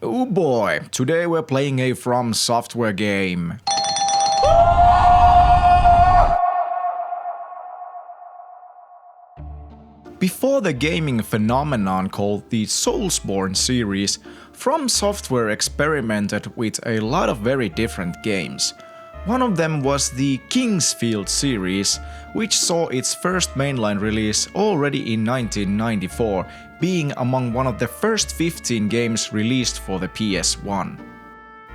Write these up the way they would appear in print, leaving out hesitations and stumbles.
Oh boy, today we're playing a FromSoftware game. Before the gaming phenomenon called the Soulsborne series, FromSoftware experimented with a lot of very different games. One of them was the Kingsfield series, which saw its first mainline release already in 1994, being among one of the first 15 games released for the PS1.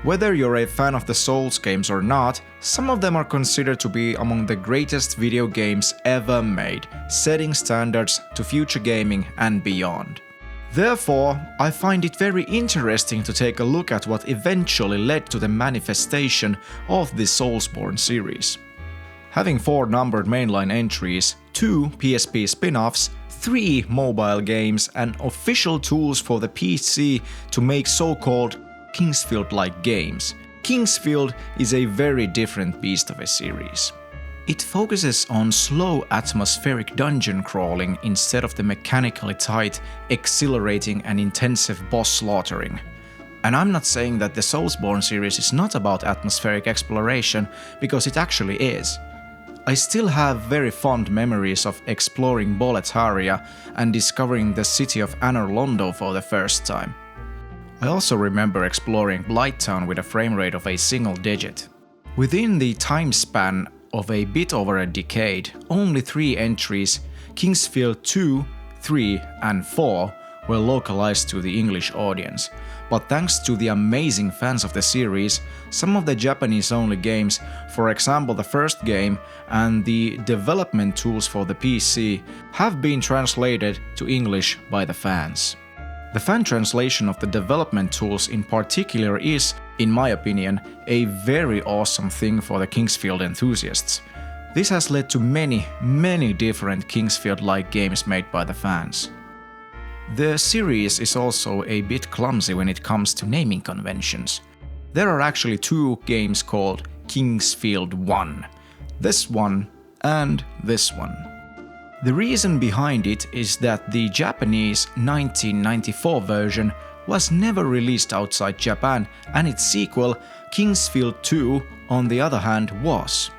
Whether you're a fan of the Souls games or not, some of them are considered to be among the greatest video games ever made, setting standards to future gaming and beyond. Therefore, I find it very interesting to take a look at what eventually led to the manifestation of the Soulsborne series. Having 4 numbered mainline entries, 2 PSP spin-offs, 3 mobile games, and official tools for the PC to make so-called Kingsfield-like games, Kingsfield is a very different beast of a series. It focuses on slow atmospheric dungeon crawling instead of the mechanically tight, exhilarating and intensive boss slaughtering. And I'm not saying that the Soulsborne series is not about atmospheric exploration, because it actually is. I still have very fond memories of exploring Boletaria and discovering the city of Anor Londo for the first time. I also remember exploring Blighttown with a frame rate of a single digit. Within the time span of a bit over a decade, only 3 entries, Kingsfield 2, 3 and 4, were localized to the English audience. But thanks to the amazing fans of the series, some of the Japanese-only games, for example the first game and the development tools for the PC, have been translated to English by the fans. The fan translation of the development tools in particular is, in my opinion, a very awesome thing for the Kingsfield enthusiasts. This has led to many different Kingsfield-like games made by the fans. The series is also a bit clumsy when it comes to naming conventions. There are actually 2 games called Kingsfield 1. This one and this one. The reason behind it is that the Japanese 1994 version was never released outside Japan, and its sequel, Kingsfield 2, on the other hand, was.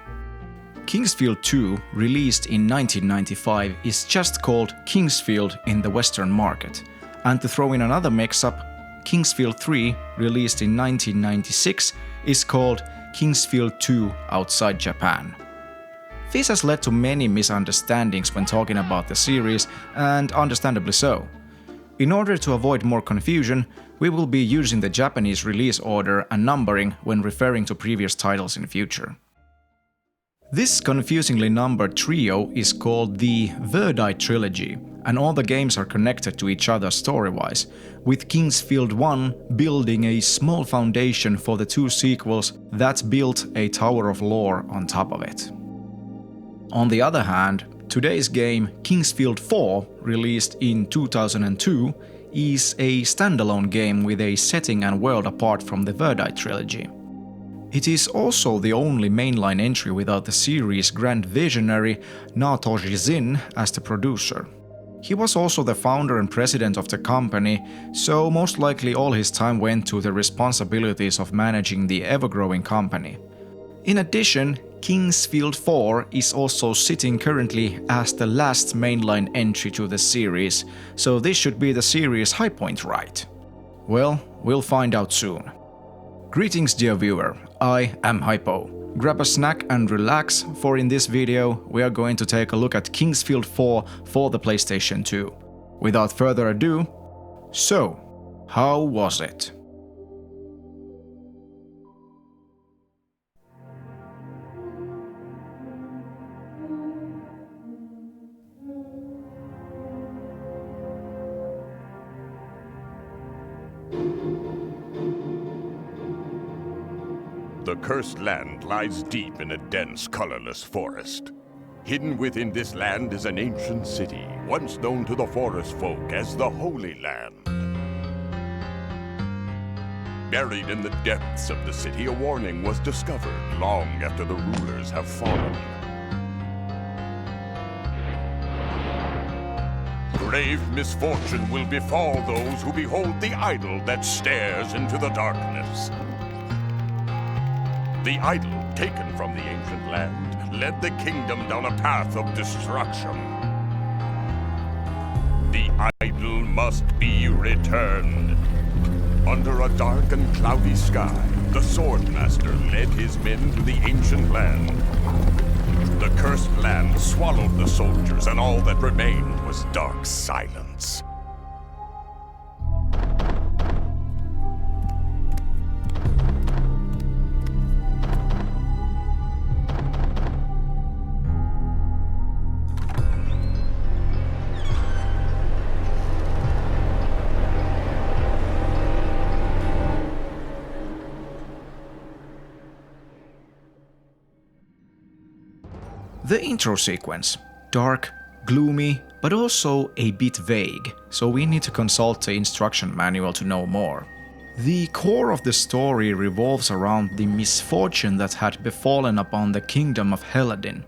Kingsfield 2, released in 1995, is just called Kingsfield in the Western market. And to throw in another mix-up, Kingsfield 3, released in 1996, is called Kingsfield 2 outside Japan. This has led to many misunderstandings when talking about the series, and understandably so. In order to avoid more confusion, we will be using the Japanese release order and numbering when referring to previous titles in future. This confusingly numbered trio is called the pt.I trilogy, and all the games are connected to each other story-wise, with Kingsfield 1 building a small foundation for the 2 sequels that built a tower of lore on top of it. On the other hand, today's game, Kingsfield 4, released in 2002, is a standalone game with a setting and world apart from the pt.I trilogy. It is also the only mainline entry without the series' grand visionary Naotoshi Zin as the producer. He was also the founder and president of the company, so most likely all his time went to the responsibilities of managing the ever-growing company. In addition, Kingsfield 4 is also sitting currently as the last mainline entry to the series, so this should be the series' high point, right? Well, we'll find out soon. Greetings dear viewer, I am Hypo. Grab a snack and relax, for in this video we are going to take a look at Kingsfield 4 for the PlayStation 2. Without further ado, so, how was it? The cursed land lies deep in a dense, colorless forest. Hidden within this land is an ancient city, once known to the forest folk as the Holy Land. Buried in the depths of the city, a warning was discovered long after the rulers have fallen. Grave misfortune will befall those who behold the idol that stares into the darkness. The idol, taken from the ancient land, led the kingdom down a path of destruction. The idol must be returned. Under a dark and cloudy sky, the Swordmaster led his men to the ancient land. The cursed land swallowed the soldiers, and all that remained was dark silence. The intro sequence. Dark, gloomy, but also a bit vague, so we need to consult the instruction manual to know more. The core of the story revolves around the misfortune that had befallen upon the kingdom of Helladin.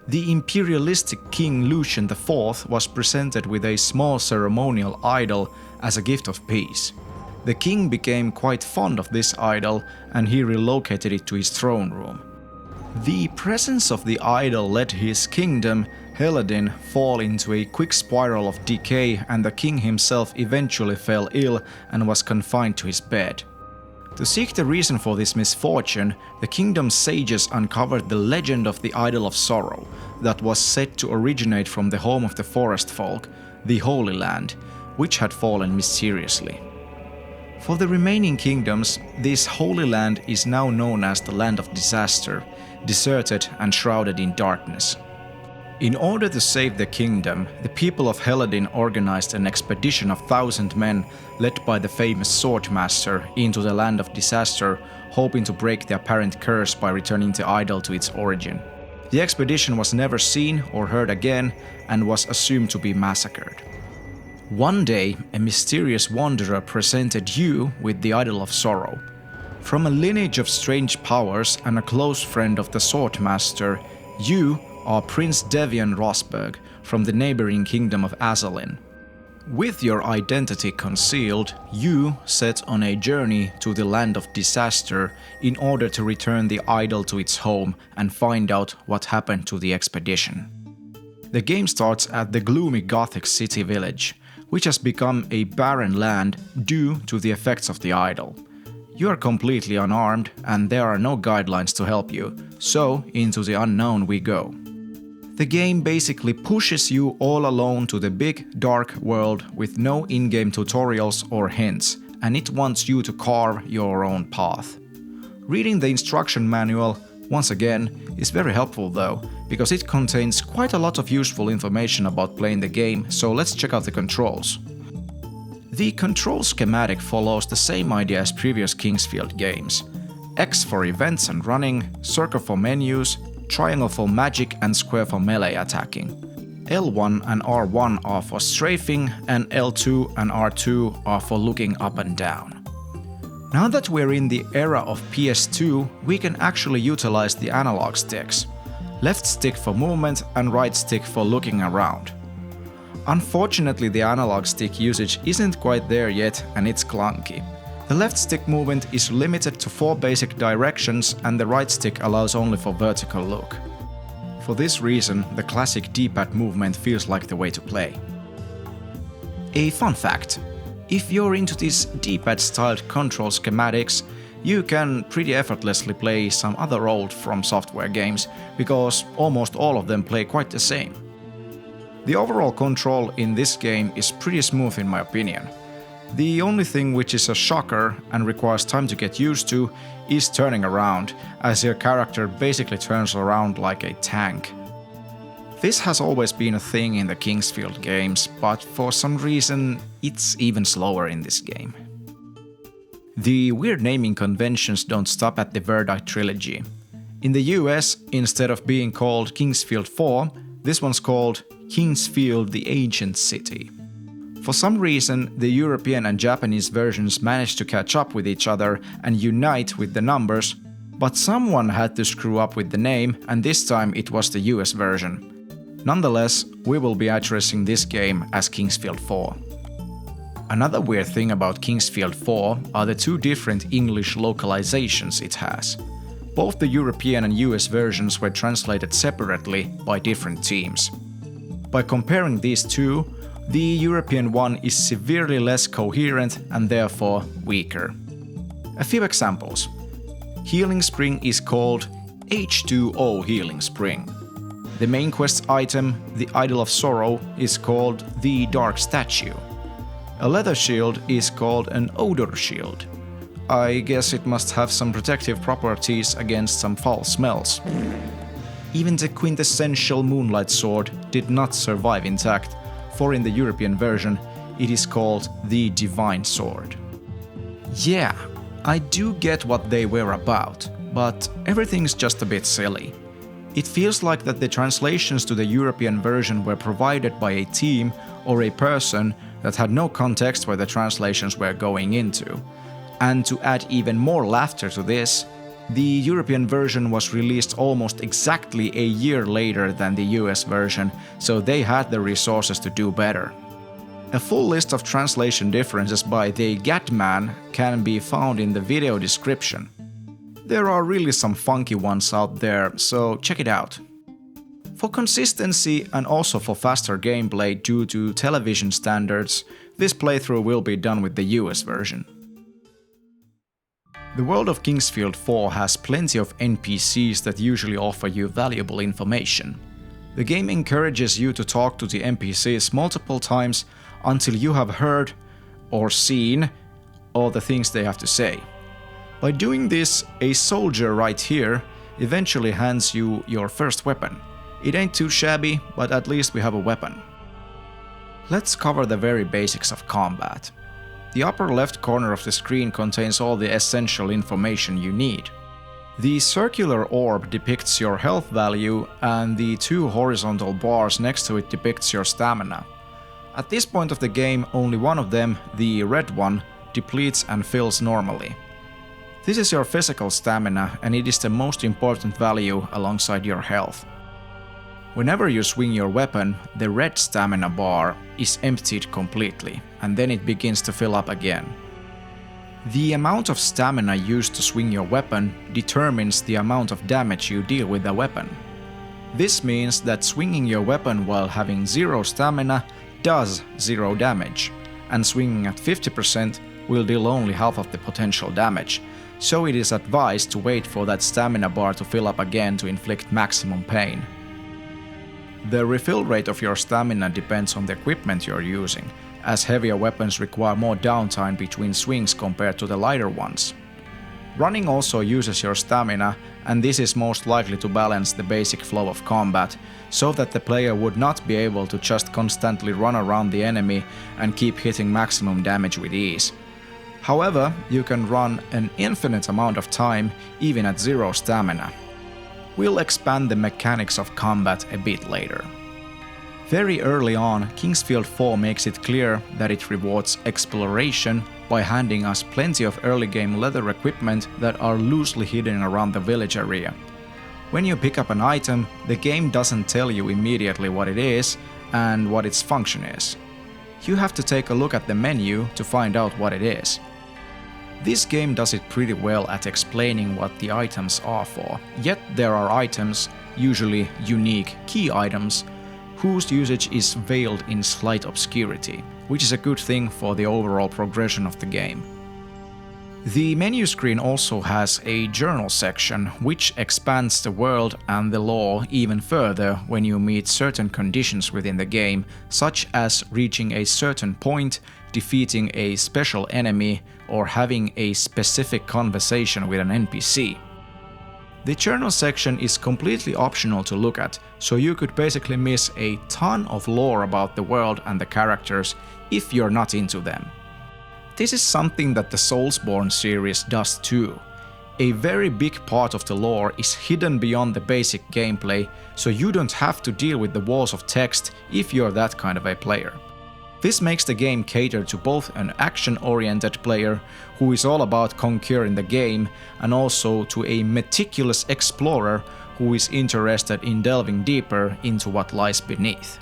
The imperialistic king Lucian IV was presented with a small ceremonial idol as a gift of peace. The king became quite fond of this idol and he relocated it to his throne room. The presence of the idol let his kingdom, Helladin, fall into a quick spiral of decay, and the king himself eventually fell ill and was confined to his bed. To seek the reason for this misfortune, the kingdom's sages uncovered the legend of the Idol of Sorrow, that was said to originate from the home of the forest folk, the Holy Land, which had fallen mysteriously. For the remaining kingdoms, this Holy Land is now known as the Land of Disaster, deserted and shrouded in darkness. In order to save the kingdom, the people of Helladin organized an expedition of 1,000 men led by the famous Swordmaster into the Land of Disaster, hoping to break the apparent curse by returning the idol to its origin. The expedition was never seen or heard again and was assumed to be massacred. One day, a mysterious wanderer presented you with the Idol of Sorrow. From a lineage of strange powers and a close friend of the Swordmaster, you are Prince Devian Rosberg from the neighboring kingdom of Azalin. With your identity concealed, you set on a journey to the Land of Disaster in order to return the idol to its home and find out what happened to the expedition. The game starts at the gloomy Gothic city village, which has become a barren land due to the effects of the idol. You are completely unarmed and there are no guidelines to help you, so into the unknown we go. The game basically pushes you all alone to the big, dark world with no in-game tutorials or hints, and it wants you to carve your own path. Reading the instruction manual, once again, is very helpful though, because it contains quite a lot of useful information about playing the game, so let's check out the controls. The control schematic follows the same idea as previous Kingsfield games. X for events and running, circle for menus, triangle for magic and square for melee attacking. L1 and R1 are for strafing and L2 and R2 are for looking up and down. Now that we're in the era of PS2, we can actually utilize the analog sticks. Left stick for movement and right stick for looking around. Unfortunately, the analog stick usage isn't quite there yet and it's clunky. The left stick movement is limited to 4 basic directions and the right stick allows only for vertical look. For this reason, the classic D-pad movement feels like the way to play. A fun fact: if you're into these D-pad styled control schematics, you can pretty effortlessly play some other old FromSoftware games, because almost all of them play quite the same. The overall control in this game is pretty smooth in my opinion. The only thing which is a shocker and requires time to get used to is turning around, as your character basically turns around like a tank. This has always been a thing in the Kingsfield games, but for some reason it's even slower in this game. The weird naming conventions don't stop at the Verdi trilogy. In the US, instead of being called Kingsfield 4, this one's called Kingsfield the Ancient City. For some reason, the European and Japanese versions managed to catch up with each other and unite with the numbers, but someone had to screw up with the name, and this time it was the US version. Nonetheless, we will be addressing this game as Kingsfield 4. Another weird thing about Kingsfield 4 are the two different English localizations it has. Both the European and US versions were translated separately by different teams. By comparing these two, the European one is severely less coherent and therefore weaker. A few examples. Healing Spring is called H2O Healing Spring. The main quest item, the Idol of Sorrow, is called the Dark Statue. A leather shield is called an Odor Shield. I guess it must have some protective properties against some foul smells. Even the quintessential Moonlight sword did not survive intact, for in the European version it is called the Divine Sword. Yeah, I do get what they were about, but everything's just a bit silly. It feels like that the translations to the European version were provided by a team or a person that had no context where the translations were going into. And to add even more laughter to this, the European version was released almost exactly a year later than the US version, so they had the resources to do better. A full list of translation differences by TheGADMan can be found in the video description. There are really some funky ones out there, so check it out. For consistency and also for faster gameplay due to television standards, this playthrough will be done with the US version. The world of Kingsfield 4 has plenty of NPCs that usually offer you valuable information. The game encourages you to talk to the NPCs multiple times until you have heard or seen all the things they have to say. By doing this, a soldier right here eventually hands you your first weapon. It ain't too shabby, but at least we have a weapon. Let's cover the very basics of combat. The upper left corner of the screen contains all the essential information you need. The circular orb depicts your health value, and the two horizontal bars next to it depicts your stamina. At this point of the game, only one of them, the red one, depletes and fills normally. This is your physical stamina, and it is the most important value alongside your health. Whenever you swing your weapon, the red stamina bar is emptied completely, and then it begins to fill up again. The amount of stamina used to swing your weapon determines the amount of damage you deal with the weapon. This means that swinging your weapon while having 0 stamina does 0 damage, and swinging at 50% will deal only half of the potential damage, so it is advised to wait for that stamina bar to fill up again to inflict maximum pain. The refill rate of your stamina depends on the equipment you're using, as heavier weapons require more downtime between swings compared to the lighter ones. Running also uses your stamina, and this is most likely to balance the basic flow of combat, so that the player would not be able to just constantly run around the enemy and keep hitting maximum damage with ease. However, you can run an infinite amount of time even at 0 stamina. We'll expand the mechanics of combat a bit later. Very early on, Kingsfield 4 makes it clear that it rewards exploration by handing us plenty of early game leather equipment that are loosely hidden around the village area. When you pick up an item, the game doesn't tell you immediately what it is and what its function is. You have to take a look at the menu to find out what it is. This game does it pretty well at explaining what the items are for, yet there are items, usually unique key items, whose usage is veiled in slight obscurity, which is a good thing for the overall progression of the game. The menu screen also has a journal section, which expands the world and the lore even further when you meet certain conditions within the game, such as reaching a certain point, defeating a special enemy, or having a specific conversation with an NPC. The journal section is completely optional to look at, so you could basically miss a ton of lore about the world and the characters if you're not into them. This is something that the Soulsborne series does too. A very big part of the lore is hidden beyond the basic gameplay, so you don't have to deal with the walls of text if you're that kind of a player. This makes the game cater to both an action-oriented player who is all about conquering the game, and also to a meticulous explorer who is interested in delving deeper into what lies beneath.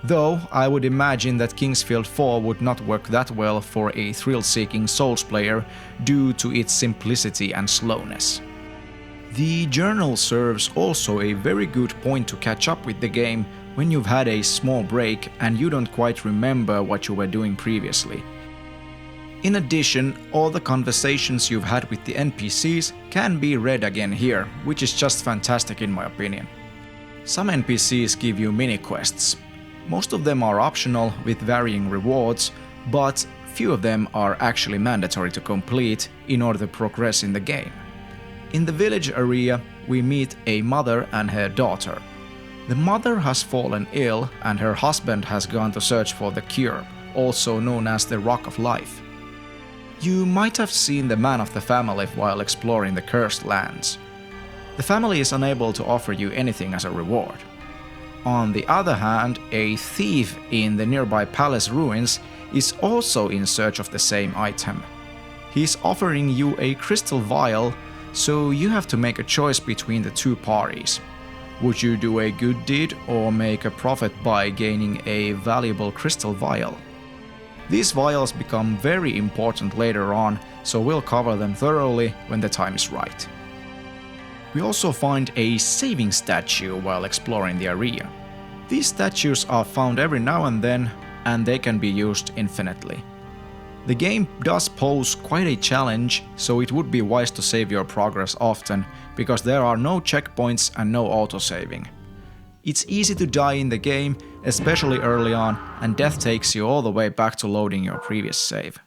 Though I would imagine that Kingsfield 4 would not work that well for a thrill-seeking Souls player due to its simplicity and slowness. The journal serves also a very good point to catch up with the game when you've had a small break and you don't quite remember what you were doing previously. In addition, all the conversations you've had with the NPCs can be read again here, which is just fantastic in my opinion. Some NPCs give you mini-quests. Most of them are optional with varying rewards, but few of them are actually mandatory to complete in order to progress in the game. In the village area, we meet a mother and her daughter. The mother has fallen ill and her husband has gone to search for the cure, also known as the Rock of Life. You might have seen the man of the family while exploring the Cursed Lands. The family is unable to offer you anything as a reward. On the other hand, a thief in the nearby palace ruins is also in search of the same item. He's offering you a crystal vial, so you have to make a choice between the two parties. Would you do a good deed or make a profit by gaining a valuable crystal vial? These vials become very important later on, so we'll cover them thoroughly when the time is right. We also find a saving statue while exploring the area. These statues are found every now and then, and they can be used infinitely. The game does pose quite a challenge, so it would be wise to save your progress often, because there are no checkpoints and no autosaving. It's easy to die in the game, especially early on, and death takes you all the way back to loading your previous save.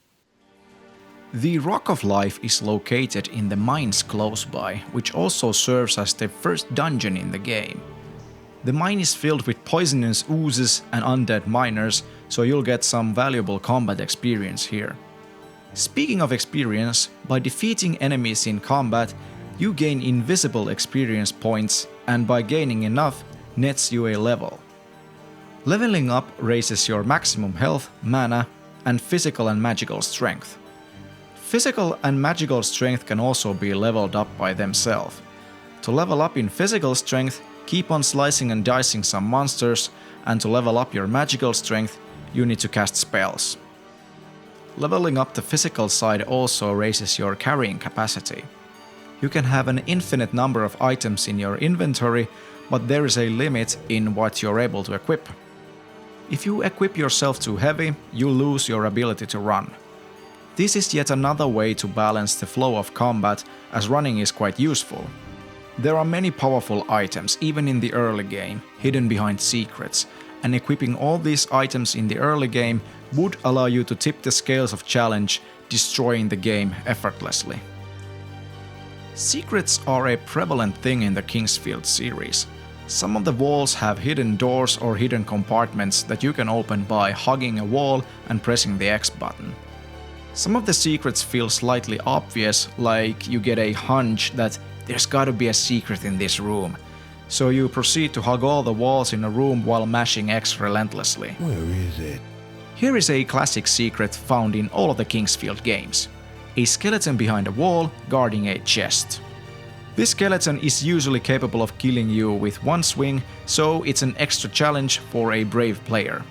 The Rock of Life is located in the mines close by, which also serves as the first dungeon in the game. The mine is filled with poisonous oozes and undead miners, so you'll get some valuable combat experience here. Speaking of experience, by defeating enemies in combat, you gain invisible experience points, and by gaining enough, nets you a level. Leveling up raises your maximum health, mana, and physical and magical strength. Physical and magical strength can also be leveled up by themselves. To level up in physical strength, keep on slicing and dicing some monsters, and to level up your magical strength, you need to cast spells. Leveling up the physical side also raises your carrying capacity. You can have an infinite number of items in your inventory, but there is a limit in what you're able to equip. If you equip yourself too heavy, you lose your ability to run. This is yet another way to balance the flow of combat, as running is quite useful. There are many powerful items, even in the early game, hidden behind secrets, and equipping all these items in the early game would allow you to tip the scales of challenge, destroying the game effortlessly. Secrets are a prevalent thing in the Kingsfield series. Some of the walls have hidden doors or hidden compartments that you can open by hugging a wall and pressing the X button. Some of the secrets feel slightly obvious, like you get a hunch that there's gotta be a secret in this room, so you proceed to hug all the walls in a room while mashing X relentlessly. Where is it? Here is a classic secret found in all of the Kingsfield games: a skeleton behind a wall guarding a chest. This skeleton is usually capable of killing you with one swing, so it's an extra challenge for a brave player.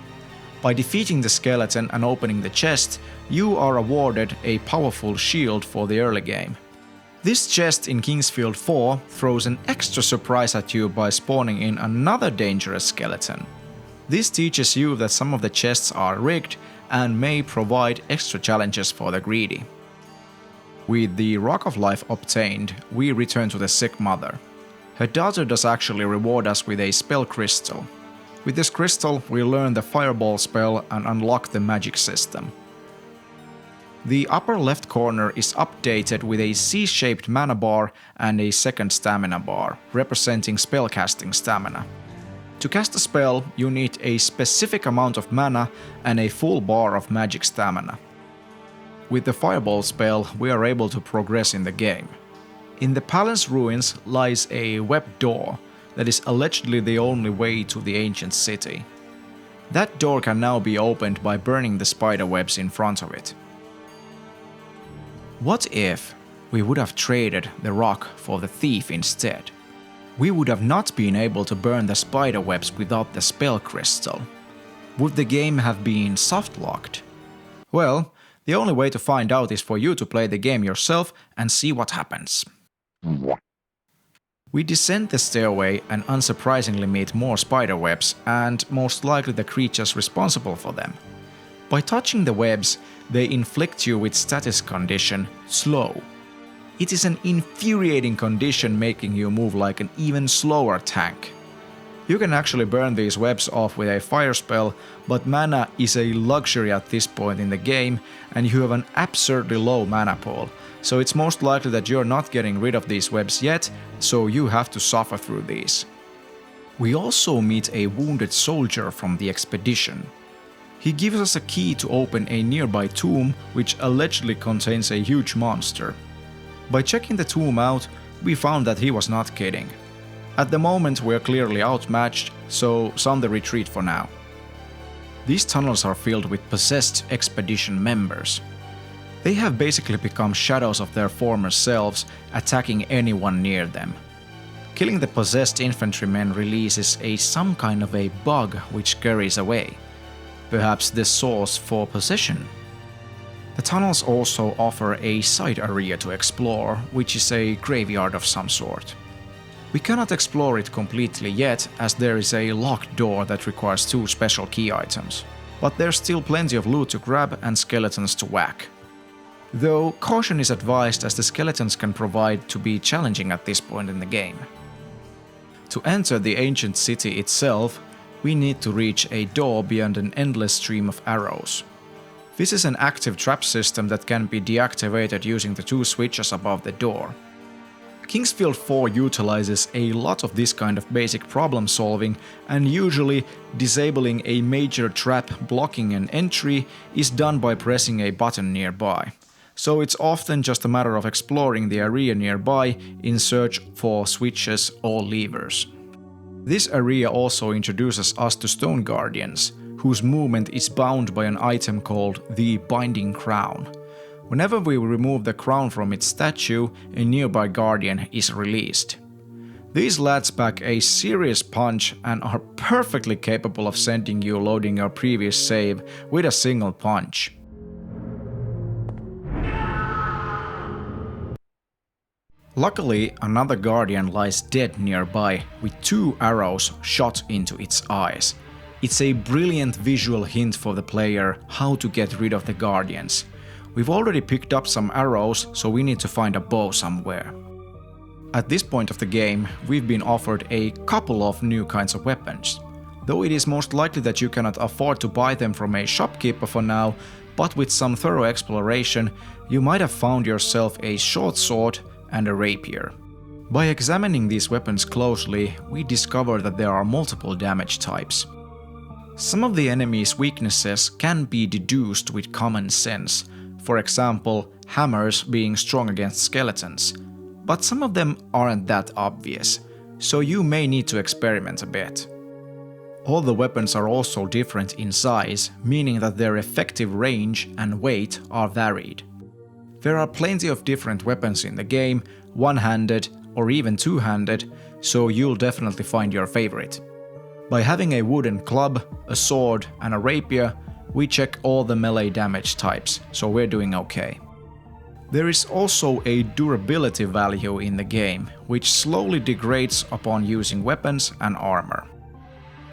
By defeating the skeleton and opening the chest, you are awarded a powerful shield for the early game. This chest in Kingsfield 4 throws an extra surprise at you by spawning in another dangerous skeleton. This teaches you that some of the chests are rigged and may provide extra challenges for the greedy. With the Rock of Life obtained, we return to the sick mother. Her daughter does actually reward us with a spell crystal. With this crystal, we learn the Fireball spell and unlock the magic system. The upper left corner is updated with a C-shaped mana bar and a second stamina bar, representing spellcasting stamina. To cast a spell, you need a specific amount of mana and a full bar of magic stamina. With the Fireball spell, we are able to progress in the game. In the palace ruins lies a webbed door that is allegedly the only way to the ancient city. That door can now be opened by burning the spider webs in front of it. What if we would have traded the rock for the thief instead? we would have not been able to burn the spiderwebs without the spell crystal. Would the game have been soft-locked? Well, the only way to find out is for you to play the game yourself and see what happens. We descend the stairway and unsurprisingly meet more spiderwebs and most likely the creatures responsible for them. By touching the webs, they inflict you with status condition slow. It is an infuriating condition making you move like an even slower tank. You can actually burn these webs off with a fire spell, but mana is a luxury at this point in the game and you have an absurdly low mana pool, so it's most likely that you're not getting rid of these webs yet, so you have to suffer through these. We also meet a wounded soldier from the expedition. He gives us a key to open a nearby tomb which allegedly contains a huge monster. By checking the tomb out, we found that he was not kidding. At the moment we are clearly outmatched, so sound the retreat for now. These tunnels are filled with possessed expedition members. They have basically become shadows of their former selves, attacking anyone near them. Killing the possessed infantrymen releases some kind of a bug which carries away. Perhaps the source for possession. The tunnels also offer a side area to explore, which is a graveyard of some sort. We cannot explore it completely yet, as there is a locked door that requires 2 special key items. But there's still plenty of loot to grab and skeletons to whack. Though caution is advised as the skeletons can provide to be challenging at this point in the game. To enter the ancient city itself, we need to reach a door beyond an endless stream of arrows. This is an active trap system that can be deactivated using the 2 switches above the door. Kingsfield 4 utilizes a lot of this kind of basic problem solving, and usually disabling a major trap blocking an entry is done by pressing a button nearby. So it's often just a matter of exploring the area nearby in search for switches or levers. This area also introduces us to Stone Guardians, whose movement is bound by an item called the Binding Crown. Whenever we remove the crown from its statue, a nearby guardian is released. These lads pack a serious punch and are perfectly capable of sending you loading your previous save with a single punch. Luckily, another guardian lies dead nearby with 2 arrows shot into its eyes. It's a brilliant visual hint for the player how to get rid of the guardians. We've already picked up some arrows, so we need to find a bow somewhere. At this point of the game, we've been offered a couple of new kinds of weapons. Though it is most likely that you cannot afford to buy them from a shopkeeper for now, but with some thorough exploration, you might have found yourself a short sword and a rapier. By examining these weapons closely, we discover that there are multiple damage types. Some of the enemy's weaknesses can be deduced with common sense, for example, hammers being strong against skeletons, but some of them aren't that obvious, so you may need to experiment a bit. All the weapons are also different in size, meaning that their effective range and weight are varied. There are plenty of different weapons in the game, one-handed or even two-handed, so you'll definitely find your favorite. By having a wooden club, a sword and a rapier, we check all the melee damage types, so we're doing okay. There is also a durability value in the game, which slowly degrades upon using weapons and armor.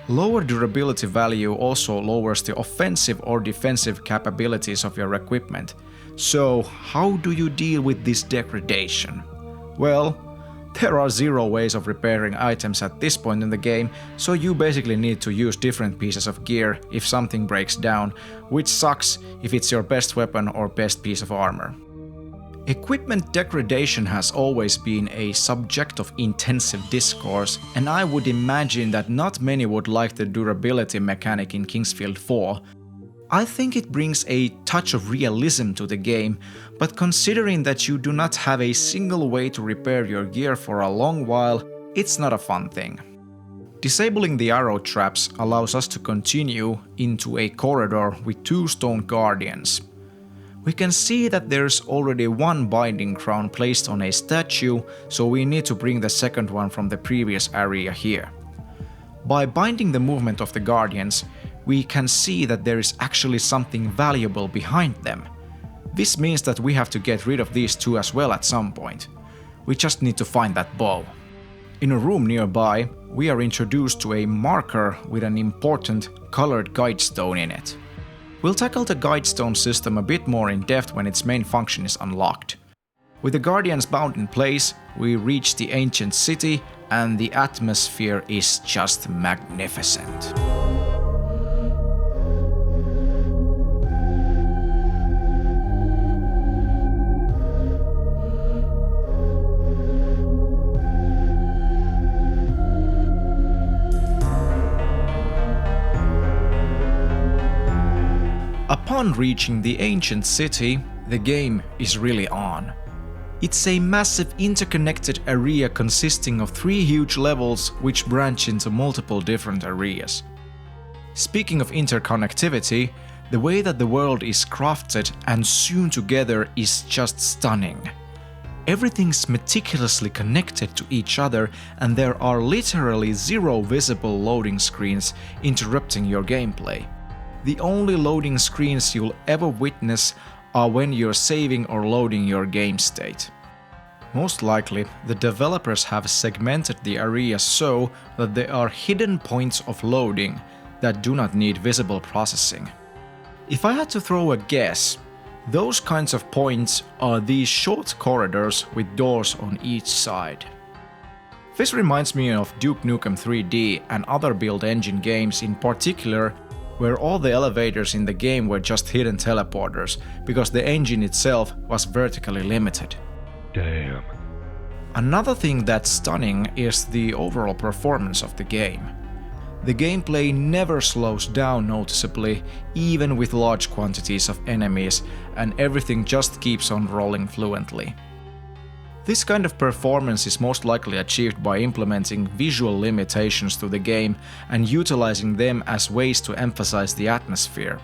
Lower durability value also lowers the offensive or defensive capabilities of your equipment. So how do you deal with this degradation? Well, there are 0 ways of repairing items at this point in the game, so you basically need to use different pieces of gear if something breaks down, which sucks if it's your best weapon or best piece of armor. Equipment degradation has always been a subject of intensive discourse, and I would imagine that not many would like the durability mechanic in Kingsfield 4. I think it brings a touch of realism to the game, but considering that you do not have a single way to repair your gear for a long while, it's not a fun thing. Disabling the arrow traps allows us to continue into a corridor with 2 stone guardians. We can see that there's already one binding crown placed on a statue, so we need to bring the second one from the previous area here. By binding the movement of the guardians, we can see that there is actually something valuable behind them. This means that we have to get rid of these two as well at some point. We just need to find that bow. In a room nearby, we are introduced to a marker with an important colored guide stone in it. We'll tackle the guide stone system a bit more in depth when its main function is unlocked. With the guardians bound in place, we reach the ancient city and the atmosphere is just magnificent. Upon reaching the ancient city, the game is really on. It's a massive interconnected area consisting of 3 huge levels which branch into multiple different areas. Speaking of interconnectivity, the way that the world is crafted and sewn together is just stunning. Everything's meticulously connected to each other and there are literally 0 visible loading screens interrupting your gameplay. The only loading screens you'll ever witness are when you're saving or loading your game state. Most likely, the developers have segmented the area so that there are hidden points of loading that do not need visible processing. If I had to throw a guess, those kinds of points are these short corridors with doors on each side. This reminds me of Duke Nukem 3D and other build engine games in particular, where all the elevators in the game were just hidden teleporters, because the engine itself was vertically limited. Damn. Another thing that's stunning is the overall performance of the game. The gameplay never slows down noticeably, even with large quantities of enemies, and everything just keeps on rolling fluently. This kind of performance is most likely achieved by implementing visual limitations to the game and utilizing them as ways to emphasize the atmosphere.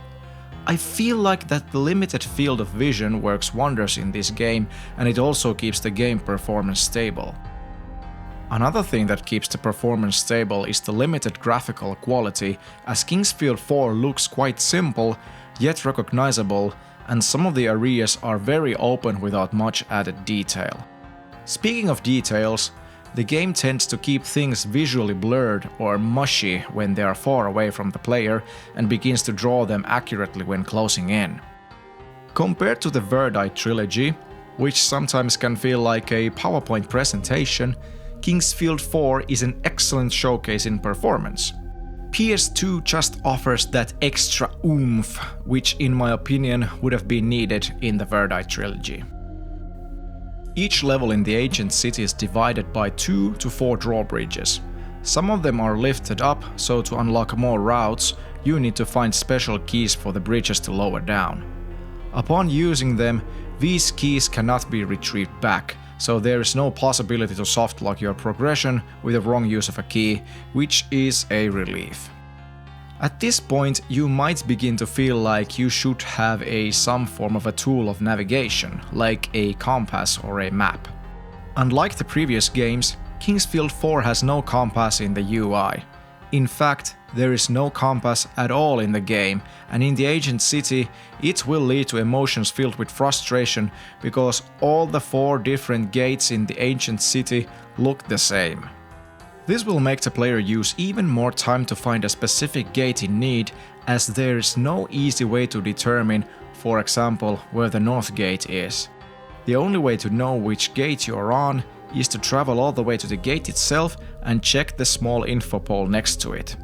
I feel like that the limited field of vision works wonders in this game, and it also keeps the game performance stable. Another thing that keeps the performance stable is the limited graphical quality, as Kingsfield 4 looks quite simple, yet recognizable, and some of the areas are very open without much added detail. Speaking of details, the game tends to keep things visually blurred or mushy when they are far away from the player and begins to draw them accurately when closing in. Compared to the TheGADMan trilogy, which sometimes can feel like a PowerPoint presentation, Kingsfield 4 is an excellent showcase in performance. PS2 just offers that extra oomph, which in my opinion would have been needed in the TheGADMan trilogy. Each level in the ancient city is divided by 2 to 4 drawbridges. Some of them are lifted up, so to unlock more routes, you need to find special keys for the bridges to lower down. Upon using them, these keys cannot be retrieved back, so there is no possibility to softlock your progression with the wrong use of a key, which is a relief. At this point, you might begin to feel like you should have some form of a tool of navigation, like a compass or a map. Unlike the previous games, Kingsfield 4 has no compass in the UI. In fact, there is no compass at all in the game, and in the ancient city, it will lead to emotions filled with frustration because all the 4 different gates in the ancient city look the same. This will make the player use even more time to find a specific gate in need, as there is no easy way to determine, for example, where the north gate is. The only way to know which gate you are on is to travel all the way to the gate itself and check the small info pole next to it.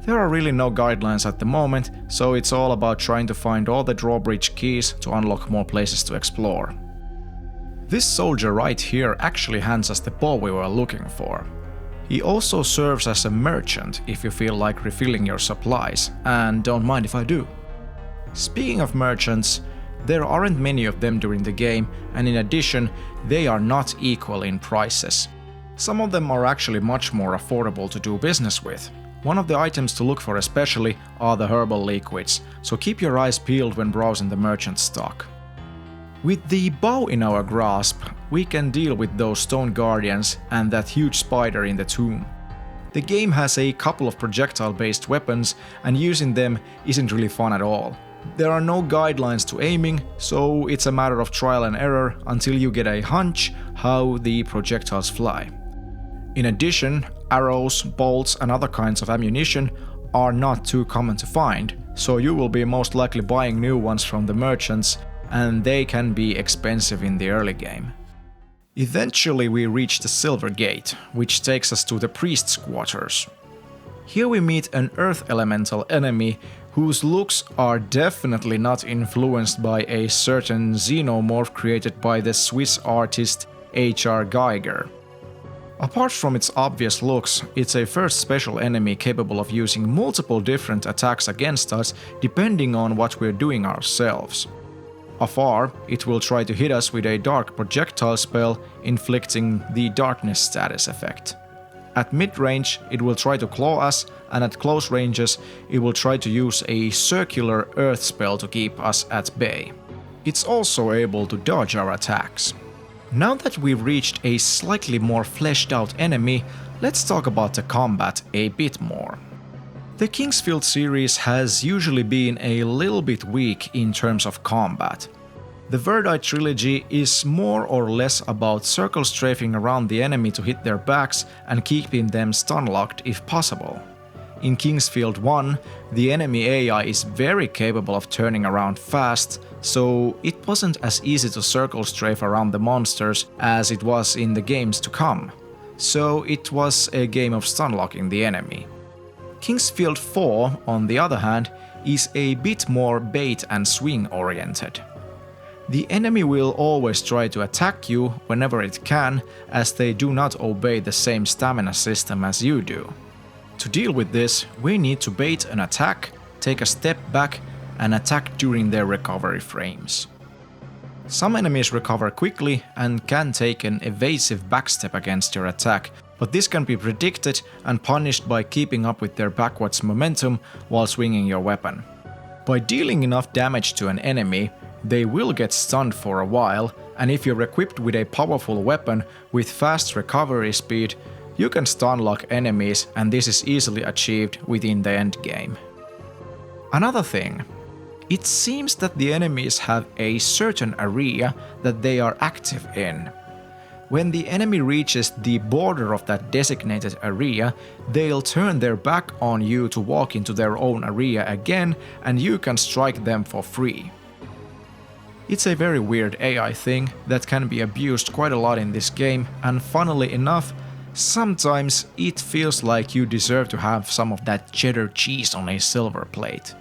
There are really no guidelines at the moment, so it's all about trying to find all the drawbridge keys to unlock more places to explore. This soldier right here actually hands us the bow we were looking for. He also serves as a merchant if you feel like refilling your supplies, and don't mind if I do. Speaking of merchants, there aren't many of them during the game, and in addition, they are not equal in prices. Some of them are actually much more affordable to do business with. One of the items to look for especially are the herbal liquids, so keep your eyes peeled when browsing the merchant stock. With the bow in our grasp, we can deal with those stone guardians and that huge spider in the tomb. The game has a couple of projectile-based weapons, and using them isn't really fun at all. There are no guidelines to aiming, so it's a matter of trial and error until you get a hunch how the projectiles fly. In addition, arrows, bolts and other kinds of ammunition are not too common to find, so you will be most likely buying new ones from the merchants, and they can be expensive in the early game. Eventually we reach the Silver Gate, which takes us to the priest's quarters. Here we meet an earth elemental enemy whose looks are definitely not influenced by a certain xenomorph created by the Swiss artist H.R. Geiger. Apart from its obvious looks, it's a first special enemy capable of using multiple different attacks against us depending on what we're doing ourselves. Afar, it will try to hit us with a dark projectile spell, inflicting the darkness status effect. At mid-range, it will try to claw us, and at close ranges, it will try to use a circular earth spell to keep us at bay. It's also able to dodge our attacks. Now that we've reached a slightly more fleshed out enemy, let's talk about the combat a bit more. The Kingsfield series has usually been a little bit weak in terms of combat. The Third-Eye trilogy is more or less about circle strafing around the enemy to hit their backs and keeping them stun-locked if possible. In Kingsfield 1, the enemy AI is very capable of turning around fast, so it wasn't as easy to circle strafe around the monsters as it was in the games to come. So it was a game of stun-locking the enemy. Kingsfield 4, on the other hand, is a bit more bait and swing oriented. The enemy will always try to attack you whenever it can, as they do not obey the same stamina system as you do. To deal with this, we need to bait an attack, take a step back, and attack during their recovery frames. Some enemies recover quickly and can take an evasive backstep against your attack, but this can be predicted and punished by keeping up with their backwards momentum while swinging your weapon. By dealing enough damage to an enemy, they will get stunned for a while, and if you're equipped with a powerful weapon with fast recovery speed, you can stun lock enemies, and this is easily achieved within the endgame. Another thing, it seems that the enemies have a certain area that they are active in. When the enemy reaches the border of that designated area, they'll turn their back on you to walk into their own area again, and you can strike them for free. It's a very weird AI thing that can be abused quite a lot in this game, and funnily enough, sometimes it feels like you deserve to have some of that cheddar cheese on a silver plate.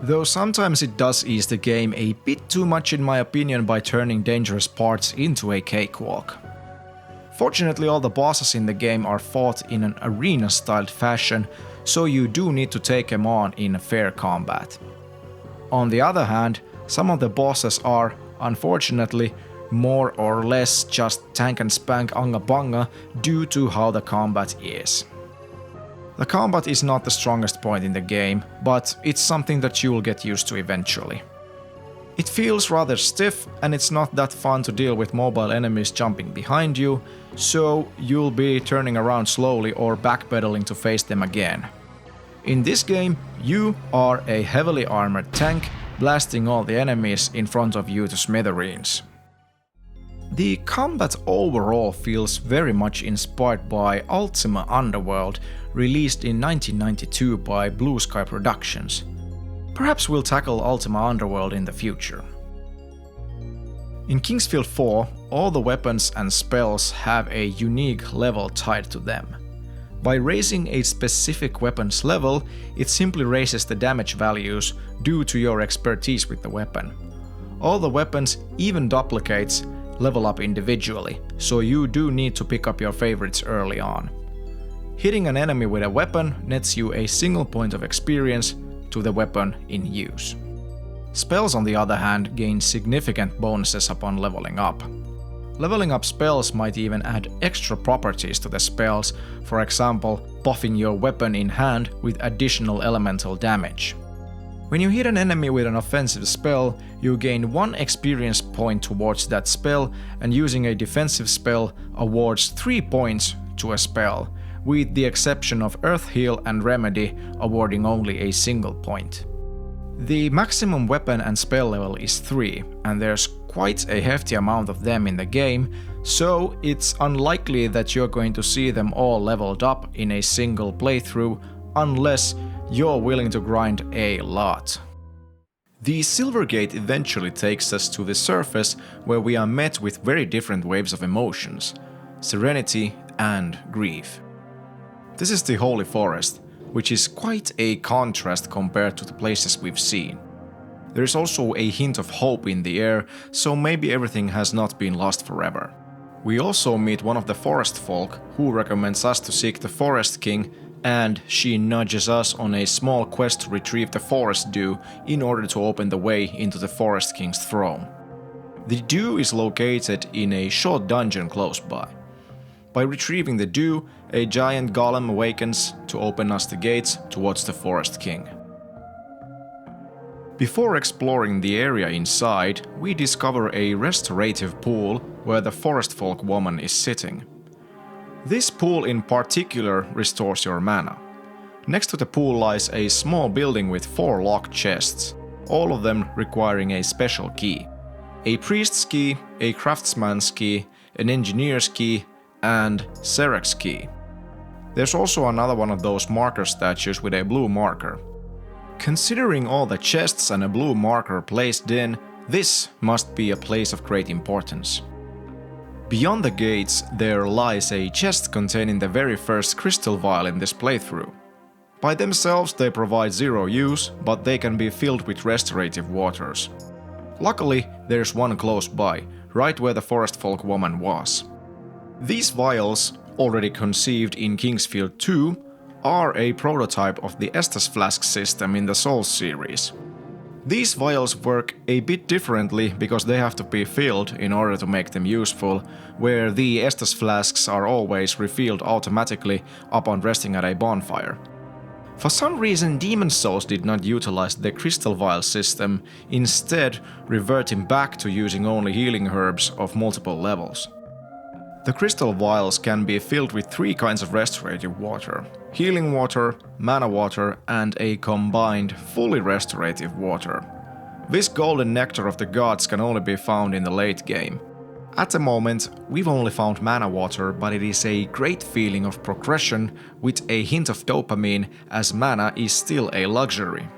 Though sometimes it does ease the game a bit too much in my opinion by turning dangerous parts into a cakewalk. Fortunately, all the bosses in the game are fought in an arena-styled fashion, so you do need to take them on in fair combat. On the other hand, some of the bosses are, unfortunately, more or less just tank and spank anga banga due to how the combat is. The combat is not the strongest point in the game, but it's something that you will get used to eventually. It feels rather stiff, and it's not that fun to deal with mobile enemies jumping behind you, so you'll be turning around slowly or backpedaling to face them again. In this game, you are a heavily armored tank, blasting all the enemies in front of you to smithereens. The combat overall feels very much inspired by Ultima Underworld, released in 1992 by Blue Sky Productions. Perhaps we'll tackle Ultima Underworld in the future. In Kingsfield 4, all the weapons and spells have a unique level tied to them. By raising a specific weapon's level, it simply raises the damage values due to your expertise with the weapon. All the weapons, even duplicates, level up individually, so you do need to pick up your favorites early on. Hitting an enemy with a weapon nets you a single point of experience to the weapon in use. Spells, on the other hand, gain significant bonuses upon leveling up. Leveling up spells might even add extra properties to the spells, for example, buffing your weapon in hand with additional elemental damage. When you hit an enemy with an offensive spell, you gain 1 experience point towards that spell, and using a defensive spell awards 3 points to a spell, with the exception of Earth Heal and Remedy awarding only a single point. The maximum weapon and spell level is 3, and there's quite a hefty amount of them in the game, so it's unlikely that you're going to see them all leveled up in a single playthrough unless you're willing to grind a lot. The Silver Gate eventually takes us to the surface, where we are met with very different waves of emotions: serenity and grief. This is the Holy Forest, which is quite a contrast compared to the places we've seen. There is also a hint of hope in the air, so maybe everything has not been lost forever. We also meet one of the forest folk who recommends us to seek the Forest King, and she nudges us on a small quest to retrieve the Forest Dew in order to open the way into the Forest King's throne. The Dew is located in a short dungeon close by. By retrieving the Dew, a giant golem awakens to open us the gates towards the Forest King. Before exploring the area inside, we discover a restorative pool where the forest folk woman is sitting. This pool in particular restores your mana. Next to the pool lies a small building with 4 locked chests, all of them requiring a special key. A priest's key, a craftsman's key, an engineer's key, and Serek's key. There's also another one of those marker statues with a blue marker. Considering all the chests and a blue marker placed in, this must be a place of great importance. Beyond the gates, there lies a chest containing the very first crystal vial in this playthrough. By themselves they provide 0 use, but they can be filled with restorative waters. Luckily, there's one close by, right where the forest folk woman was. These vials, already conceived in Kingsfield 2, are a prototype of the Estus Flask system in the Souls series. These vials work a bit differently because they have to be filled in order to make them useful, where the Estus Flasks are always refilled automatically upon resting at a bonfire. For some reason, Demon Souls did not utilize the Crystal Vial system, instead reverting back to using only healing herbs of multiple levels. The crystal vials can be filled with 3 kinds of restorative water: healing water, mana water, and a combined, fully restorative water. This golden nectar of the gods can only be found in the late game. At the moment, we've only found mana water, but it is a great feeling of progression with a hint of dopamine, as mana is still a luxury.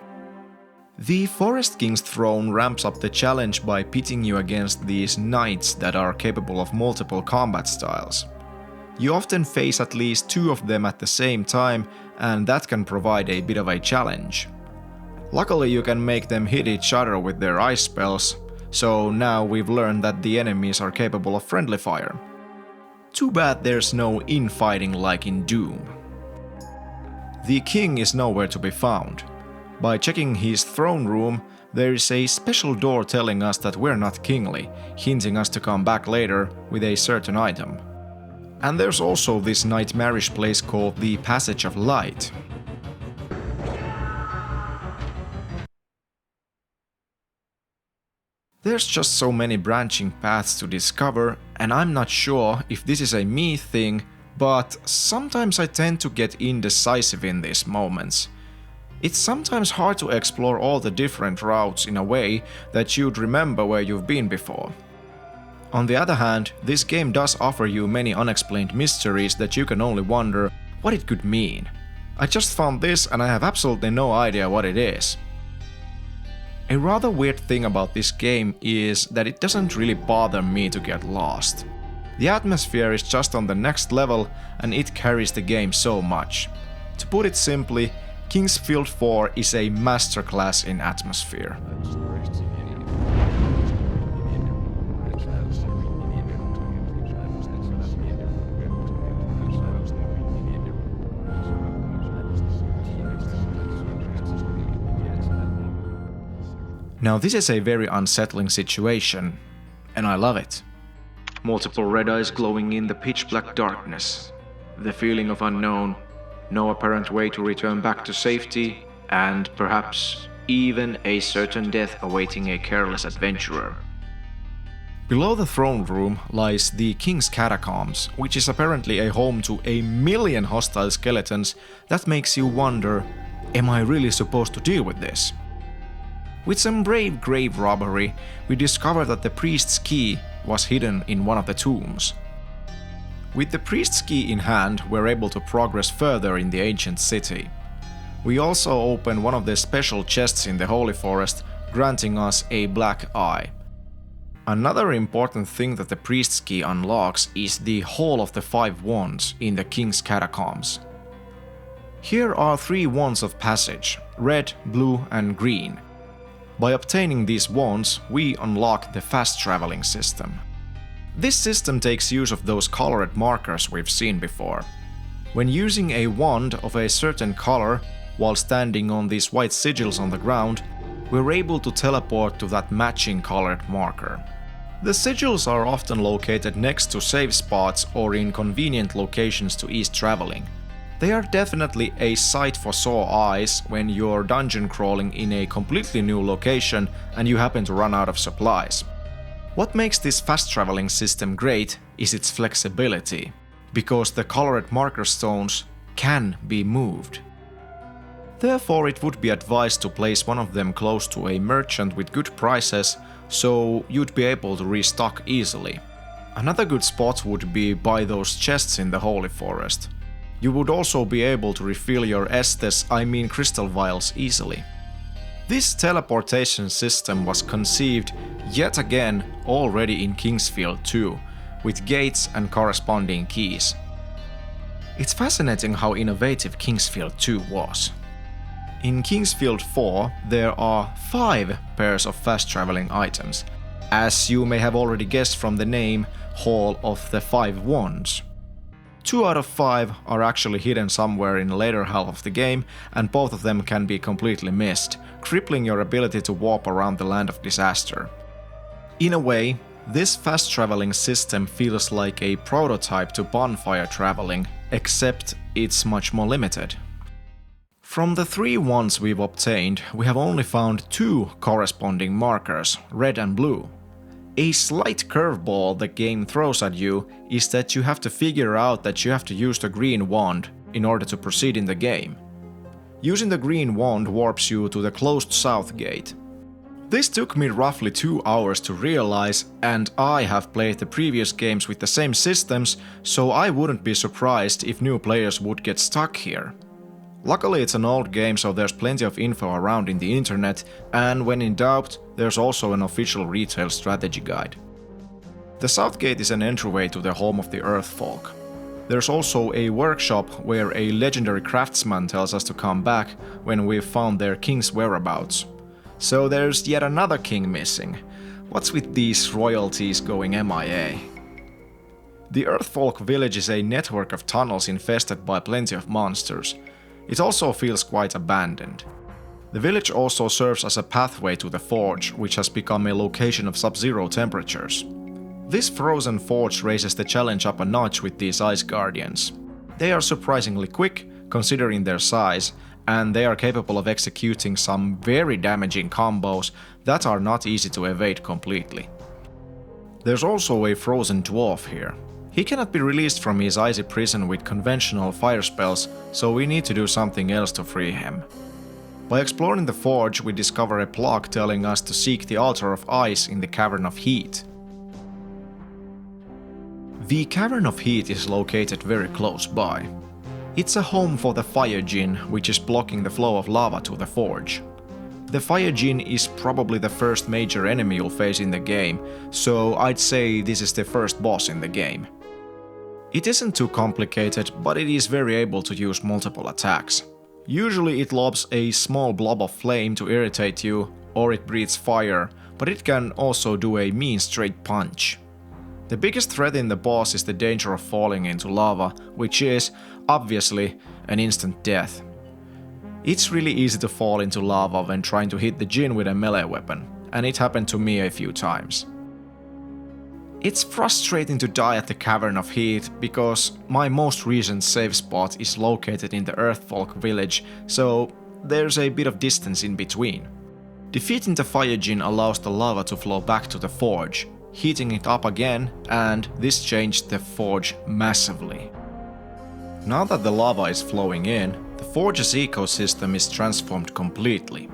The Forest King's throne ramps up the challenge by pitting you against these knights that are capable of multiple combat styles. You often face at least 2 of them at the same time, and that can provide a bit of a challenge. Luckily, you can make them hit each other with their ice spells, so now we've learned that the enemies are capable of friendly fire. Too bad there's no infighting like in Doom. The king is nowhere to be found. By checking his throne room, there is a special door telling us that we're not kingly, hinting us to come back later with a certain item. And there's also this nightmarish place called the Passage of Light. There's just so many branching paths to discover, and I'm not sure if this is a me thing, but sometimes I tend to get indecisive in these moments. It's sometimes hard to explore all the different routes in a way that you'd remember where you've been before. On the other hand, this game does offer you many unexplained mysteries that you can only wonder what it could mean. I just found this and I have absolutely no idea what it is. A rather weird thing about this game is that it doesn't really bother me to get lost. The atmosphere is just on the next level and it carries the game so much. To put it simply, Kingsfield 4 is a masterclass in atmosphere. Now this is a very unsettling situation, and I love it. Multiple red eyes glowing in the pitch black darkness, the feeling of unknown, no apparent way to return back to safety, and perhaps even a certain death awaiting a careless adventurer. Below the throne room lies the King's Catacombs, which is apparently a home to a million hostile skeletons that makes you wonder, am I really supposed to deal with this? With some brave grave robbery, we discover that the priest's key was hidden in one of the tombs. With the priest's key in hand, we're able to progress further in the ancient city. We also open one of the special chests in the Holy Forest, granting us a black eye. Another important thing that the priest's key unlocks is the Hall of the Five Wands in the King's Catacombs. Here are 3 wands of passage, red, blue and green. By obtaining these wands, we unlock the fast traveling system. This system takes use of those colored markers we've seen before. When using a wand of a certain color, while standing on these white sigils on the ground, we're able to teleport to that matching colored marker. The sigils are often located next to save spots or in convenient locations to ease traveling. They are definitely a sight for sore eyes when you're dungeon crawling in a completely new location and you happen to run out of supplies. What makes this fast traveling system great is its flexibility, because the colored marker stones can be moved. Therefore, it would be advised to place one of them close to a merchant with good prices, so you'd be able to restock easily. Another good spot would be by those chests in the Holy Forest. You would also be able to refill your crystal vials easily. This teleportation system was conceived yet again already in Kingsfield 2, with gates and corresponding keys. It's fascinating how innovative Kingsfield 2 was. In Kingsfield 4, there are 5 pairs of fast-traveling items, as you may have already guessed from the name Hall of the Five Wands. 2 out of 5 are actually hidden somewhere in the later half of the game, and both of them can be completely missed, crippling your ability to warp around the land of disaster. In a way, this fast-traveling system feels like a prototype to bonfire traveling, except it's much more limited. From the 3 wands we've obtained, we have only found 2 corresponding markers, red and blue. A slight curveball the game throws at you is that you have to figure out that you have to use the green wand in order to proceed in the game. Using the green wand warps you to the closed south gate. This took me roughly 2 hours to realize, and I have played the previous games with the same systems, so I wouldn't be surprised if new players would get stuck here. Luckily it's an old game, so there's plenty of info around in the internet, and when in doubt, there's also an official retail strategy guide. The South Gate is an entryway to the home of the Earthfolk. There's also a workshop where a legendary craftsman tells us to come back when we've found their king's whereabouts. So there's yet another king missing. What's with these royalties going MIA? The Earthfolk village is a network of tunnels infested by plenty of monsters. It also feels quite abandoned. The village also serves as a pathway to the forge, which has become a location of sub-zero temperatures. This frozen forge raises the challenge up a notch with these ice guardians. They are surprisingly quick, considering their size, and they are capable of executing some very damaging combos that are not easy to evade completely. There's also a frozen dwarf here. He cannot be released from his icy prison with conventional fire spells, so we need to do something else to free him. By exploring the forge, we discover a plaque telling us to seek the Altar of Ice in the Cavern of Heat. The Cavern of Heat is located very close by. It's a home for the Fire Djinn, which is blocking the flow of lava to the forge. The Fire Djinn is probably the first major enemy you'll face in the game, so I'd say this is the first boss in the game. It isn't too complicated, but it is very able to use multiple attacks. Usually it lobs a small blob of flame to irritate you, or it breathes fire, but it can also do a mean straight punch. The biggest threat in the boss is the danger of falling into lava, which is, obviously, an instant death. It's really easy to fall into lava when trying to hit the Djinn with a melee weapon, and it happened to me a few times. It's frustrating to die at the Cavern of Heat because my most recent save spot is located in the Earthfolk village, so there's a bit of distance in between. Defeating the fire djinn allows the lava to flow back to the forge, heating it up again, and this changed the forge massively. Now that the lava is flowing in, the forge's ecosystem is transformed completely.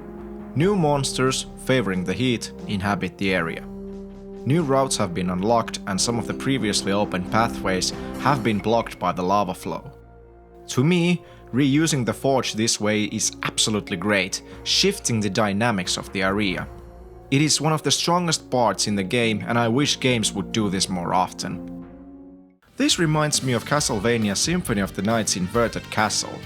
New monsters, favoring the heat, inhabit the area. New routes have been unlocked and some of the previously open pathways have been blocked by the lava flow. To me, reusing the forge this way is absolutely great, shifting the dynamics of the area. It is one of the strongest parts in the game and I wish games would do this more often. This reminds me of Castlevania Symphony of the Night's Inverted Castle.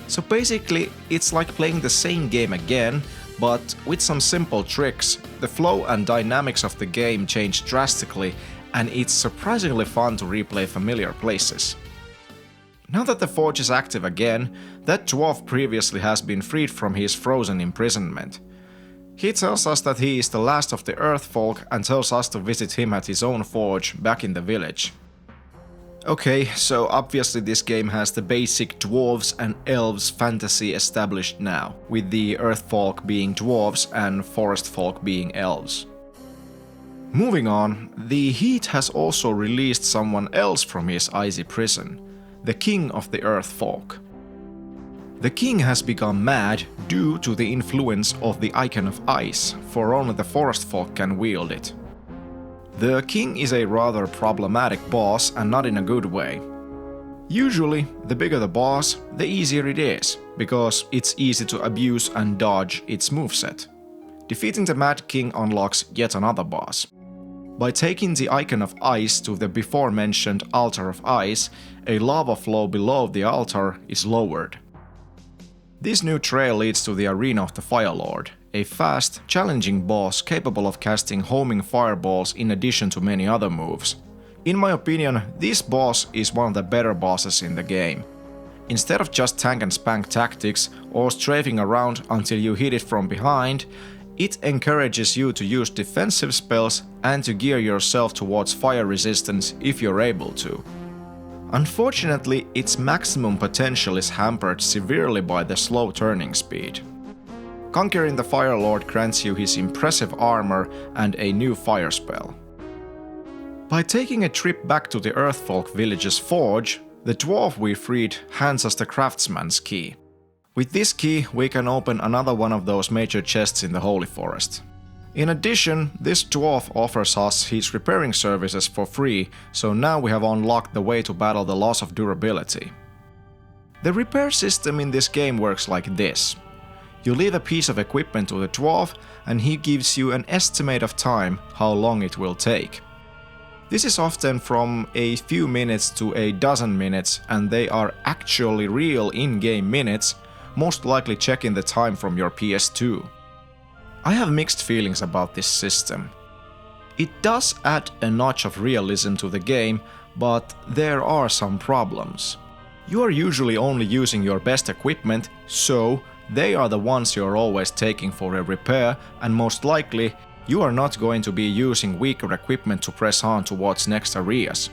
So basically, it's like playing the same game again, but with some simple tricks. The flow and dynamics of the game change drastically, and it's surprisingly fun to replay familiar places. Now that the forge is active again, that dwarf previously has been freed from his frozen imprisonment. He tells us that he is the last of the Earth folk and tells us to visit him at his own forge back in the village. Okay, so obviously this game has the basic dwarves and elves fantasy established now, with the Earth folk being dwarves and forest folk being elves. Moving on, the heat has also released someone else from his icy prison, the king of the Earth folk. The king has become mad due to the influence of the Icon of Ice, for only the forest folk can wield it. The king is a rather problematic boss and not in a good way. Usually, the bigger the boss, the easier it is, because it's easy to abuse and dodge its moveset. Defeating the Mad King unlocks yet another boss. By taking the Icon of Ice to the before mentioned Altar of Ice, a lava flow below the altar is lowered. This new trail leads to the Arena of the Fire Lord, a fast, challenging boss capable of casting homing fireballs in addition to many other moves. In my opinion, this boss is one of the better bosses in the game. Instead of just tank and spank tactics or strafing around until you hit it from behind, it encourages you to use defensive spells and to gear yourself towards fire resistance if you're able to. Unfortunately, its maximum potential is hampered severely by the slow turning speed. Conquering the Fire Lord grants you his impressive armor and a new fire spell. By taking a trip back to the Earthfolk village's forge, the dwarf we freed hands us the craftsman's key. With this key, we can open another one of those major chests in the Holy Forest. In addition, this dwarf offers us his repairing services for free, so now we have unlocked the way to battle the loss of durability. The repair system in this game works like this. You leave a piece of equipment to the dwarf and he gives you an estimate of time how long it will take. This is often from a few minutes to a dozen minutes and they are actually real in-game minutes, most likely checking the time from your PS2. I have mixed feelings about this system. It does add a notch of realism to the game, but there are some problems. You are usually only using your best equipment, so they are the ones you're always taking for a repair, and most likely, you are not going to be using weaker equipment to press on towards next areas.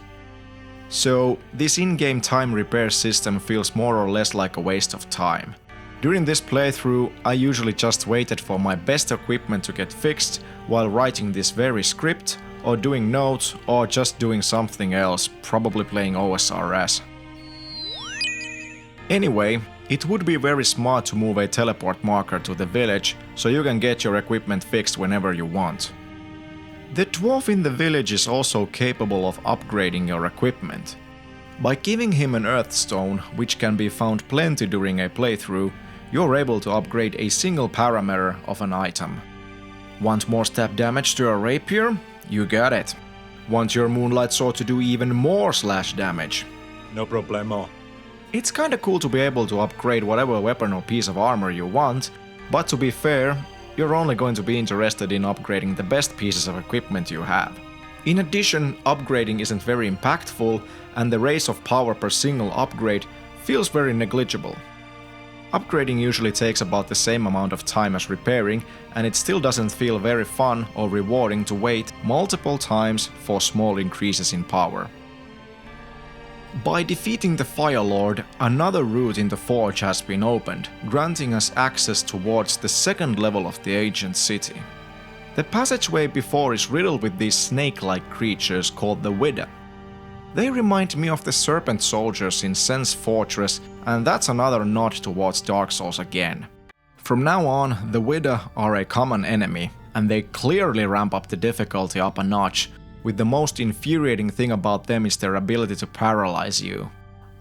So, this in-game time repair system feels more or less like a waste of time. During this playthrough, I usually just waited for my best equipment to get fixed while writing this very script, or doing notes, or just doing something else, probably playing OSRS. Anyway, it would be very smart to move a teleport marker to the village, so you can get your equipment fixed whenever you want. The dwarf in the village is also capable of upgrading your equipment. By giving him an Earthstone, which can be found plenty during a playthrough, you're able to upgrade a single parameter of an item. Want more stab damage to your rapier? You got it. Want your Moonlight sword to do even more slash damage? No problemo. It's kinda cool to be able to upgrade whatever weapon or piece of armor you want, but to be fair, you're only going to be interested in upgrading the best pieces of equipment you have. In addition, upgrading isn't very impactful, and the raise of power per single upgrade feels very negligible. Upgrading usually takes about the same amount of time as repairing, and it still doesn't feel very fun or rewarding to wait multiple times for small increases in power. By defeating the Fire Lord, another route in the Forge has been opened, granting us access towards the second level of the ancient city. The passageway before is riddled with these snake-like creatures called the Widda. They remind me of the serpent soldiers in Sen's Fortress, and that's another nod towards Dark Souls again. From now on, the Widda are a common enemy, and they clearly ramp up the difficulty up a notch, with the most infuriating thing about them is their ability to paralyze you.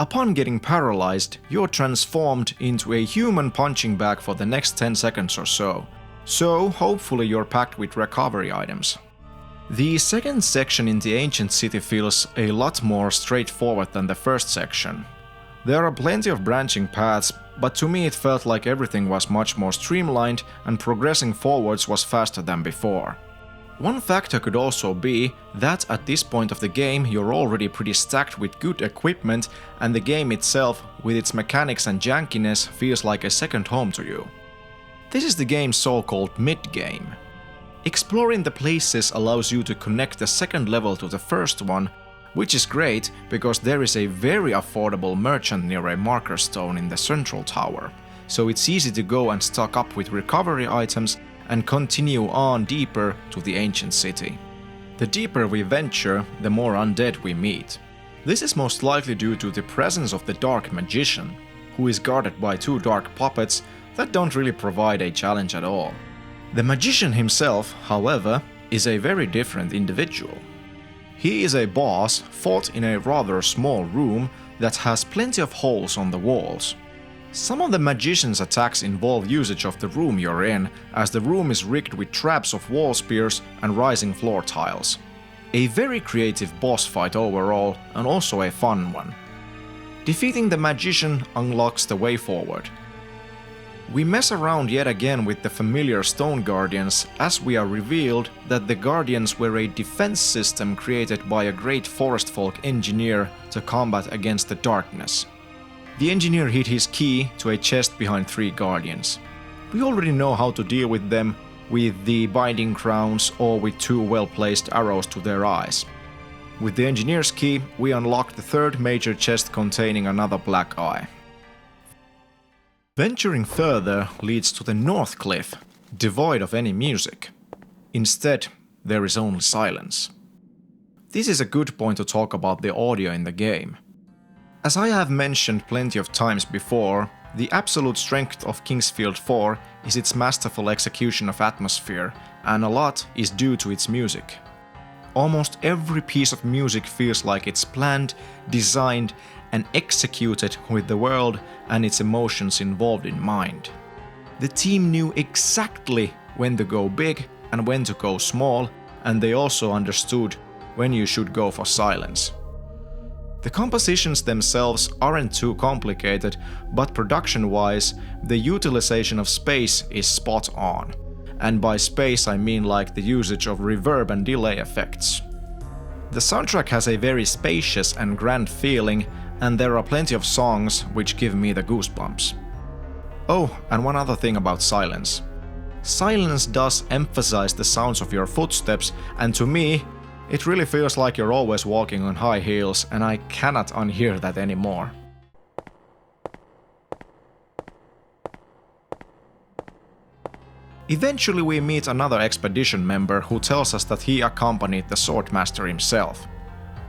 Upon getting paralyzed, you're transformed into a human punching bag for the next 10 seconds or so. So hopefully you're packed with recovery items. The second section in the ancient city feels a lot more straightforward than the first section. There are plenty of branching paths, but to me it felt like everything was much more streamlined and progressing forwards was faster than before. One factor could also be that at this point of the game you're already pretty stacked with good equipment, and the game itself, with its mechanics and jankiness, feels like a second home to you. This is the game's so-called mid-game. Exploring the places allows you to connect the second level to the first one, which is great because there is a very affordable merchant near a marker stone in the central tower, so it's easy to go and stock up with recovery items and continue on deeper to the ancient city. The deeper we venture, the more undead we meet. This is most likely due to the presence of the Dark Magician, who is guarded by two dark puppets that don't really provide a challenge at all. The magician himself, however, is a very different individual. He is a boss fought in a rather small room that has plenty of holes on the walls. Some of the magician's attacks involve usage of the room you're in, as the room is rigged with traps of wall spears and rising floor tiles. A very creative boss fight overall, and also a fun one. Defeating the magician unlocks the way forward. We mess around yet again with the familiar stone guardians, as we are revealed that the guardians were a defense system created by a great forest folk engineer to combat against the darkness. The engineer hid his key to a chest behind three guardians. We already know how to deal with them, with the binding crowns or with two well-placed arrows to their eyes. With the engineer's key, we unlock the third major chest containing another black eye. Venturing further leads to the North Cliff, devoid of any music. Instead, there is only silence. This is a good point to talk about the audio in the game. As I have mentioned plenty of times before, the absolute strength of Kingsfield 4 is its masterful execution of atmosphere, and a lot is due to its music. Almost every piece of music feels like it's planned, designed, and executed with the world and its emotions involved in mind. The team knew exactly when to go big and when to go small, and they also understood when you should go for silence. The compositions themselves aren't too complicated, but production-wise, the utilization of space is spot on. And by space I mean like the usage of reverb and delay effects. The soundtrack has a very spacious and grand feeling, and there are plenty of songs which give me the goosebumps. Oh, and one other thing about silence. Silence does emphasize the sounds of your footsteps, and to me, it really feels like you're always walking on high heels, and I cannot unhear that anymore. Eventually we meet another expedition member who tells us that he accompanied the Swordmaster himself.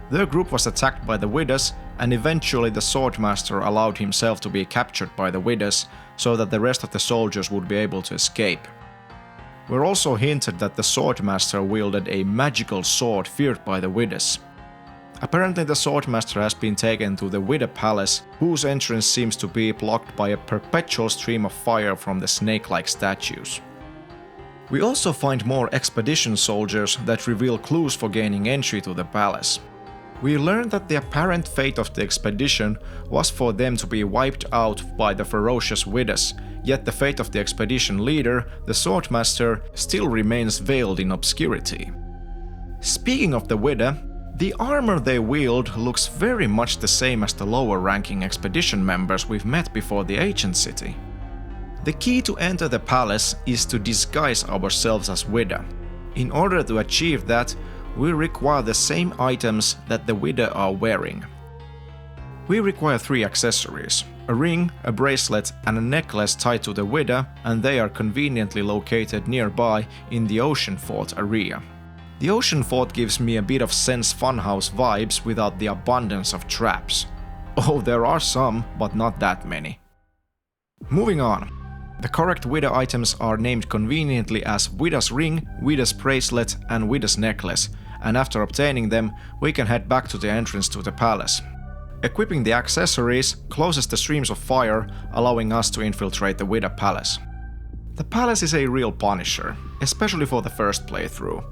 Their group was attacked by the Widdas, and eventually the Swordmaster allowed himself to be captured by the Widdas so that the rest of the soldiers would be able to escape. We're also hinted that the Swordmaster wielded a magical sword feared by the Widdas. Apparently the Swordmaster has been taken to the Widda Palace, whose entrance seems to be blocked by a perpetual stream of fire from the snake-like statues. We also find more expedition soldiers that reveal clues for gaining entry to the palace. We learn that the apparent fate of the expedition was for them to be wiped out by the ferocious Widdas, yet the fate of the expedition leader, the Swordmaster, still remains veiled in obscurity. Speaking of the Widda, the armor they wield looks very much the same as the lower-ranking expedition members we've met before the ancient city. The key to enter the palace is to disguise ourselves as Widda. In order to achieve that, we require the same items that the Widda are wearing. We require 3 accessories: a ring, a bracelet, and a necklace tied to the widow, and they are conveniently located nearby in the Ocean Fort area. The Ocean Fort gives me a bit of Sense Funhouse vibes without the abundance of traps. Oh, there are some, but not that many. Moving on. The correct widow items are named conveniently as Widow's Ring, Widow's Bracelet, and Widow's Necklace, and after obtaining them, we can head back to the entrance to the palace. Equipping the accessories closes the streams of fire, allowing us to infiltrate the Widow Palace. The palace is a real punisher, especially for the first playthrough.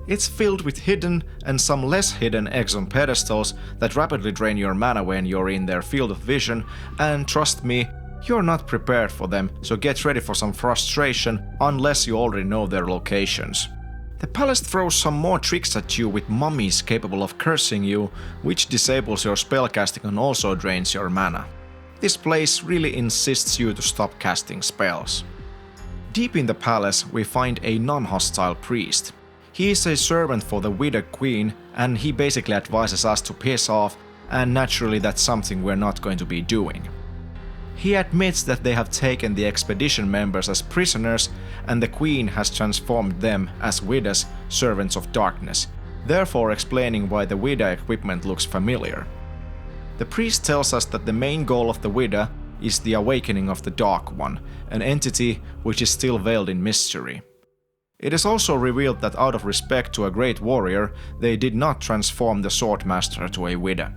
It's filled with hidden and some less hidden Exxon pedestals that rapidly drain your mana when you're in their field of vision, and trust me, you're not prepared for them, so get ready for some frustration unless you already know their locations. The palace throws some more tricks at you with mummies capable of cursing you, which disables your spellcasting and also drains your mana. This place really insists you to stop casting spells. Deep in the palace we find a non-hostile priest. He is a servant for the Widowed Queen, and he basically advises us to piss off, and naturally that's something we're not going to be doing. He admits that they have taken the expedition members as prisoners, and the Queen has transformed them as widows, servants of darkness, therefore explaining why the widow equipment looks familiar. The priest tells us that the main goal of the widow is the awakening of the Dark One, an entity which is still veiled in mystery. It is also revealed that out of respect to a great warrior, they did not transform the Swordmaster to a widow.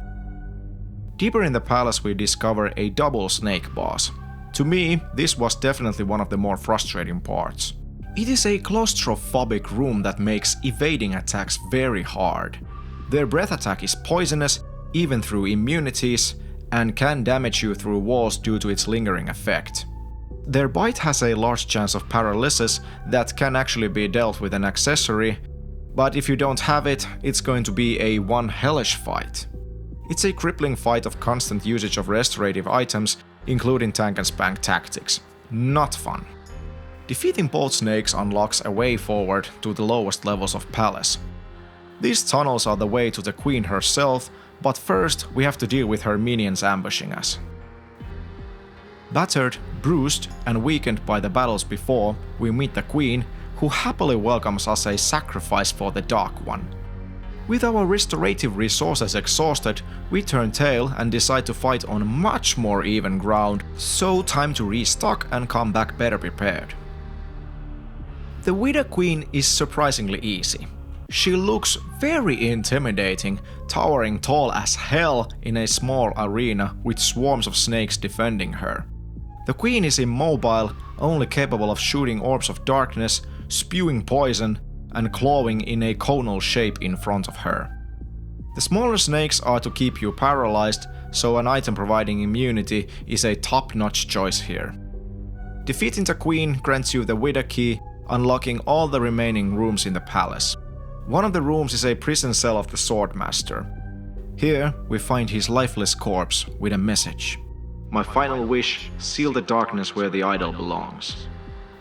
Deeper in the palace we discover a double snake boss. To me, this was definitely one of the more frustrating parts. It is a claustrophobic room that makes evading attacks very hard. Their breath attack is poisonous, even through immunities, and can damage you through walls due to its lingering effect. Their bite has a large chance of paralysis that can actually be dealt with an accessory, but if you don't have it, it's going to be a one hellish fight. It's a crippling fight of constant usage of restorative items, including tank and spank tactics. Not fun. Defeating both snakes unlocks a way forward to the lowest levels of Palace. These tunnels are the way to the Queen herself, but first we have to deal with her minions ambushing us. Battered, bruised, and weakened by the battles before, we meet the Queen, who happily welcomes us a sacrifice for the Dark One. With our restorative resources exhausted, we turn tail and decide to fight on much more even ground, so time to restock and come back better prepared. The Widow Queen is surprisingly easy. She looks very intimidating, towering tall as hell in a small arena with swarms of snakes defending her. The Queen is immobile, only capable of shooting orbs of darkness, spewing poison, and clawing in a conal shape in front of her. The smaller snakes are to keep you paralyzed, so an item providing immunity is a top-notch choice here. Defeating the Queen grants you the Widow Key, unlocking all the remaining rooms in the palace. One of the rooms is a prison cell of the Swordmaster. Here we find his lifeless corpse with a message. My final wish, seal the darkness where the idol belongs.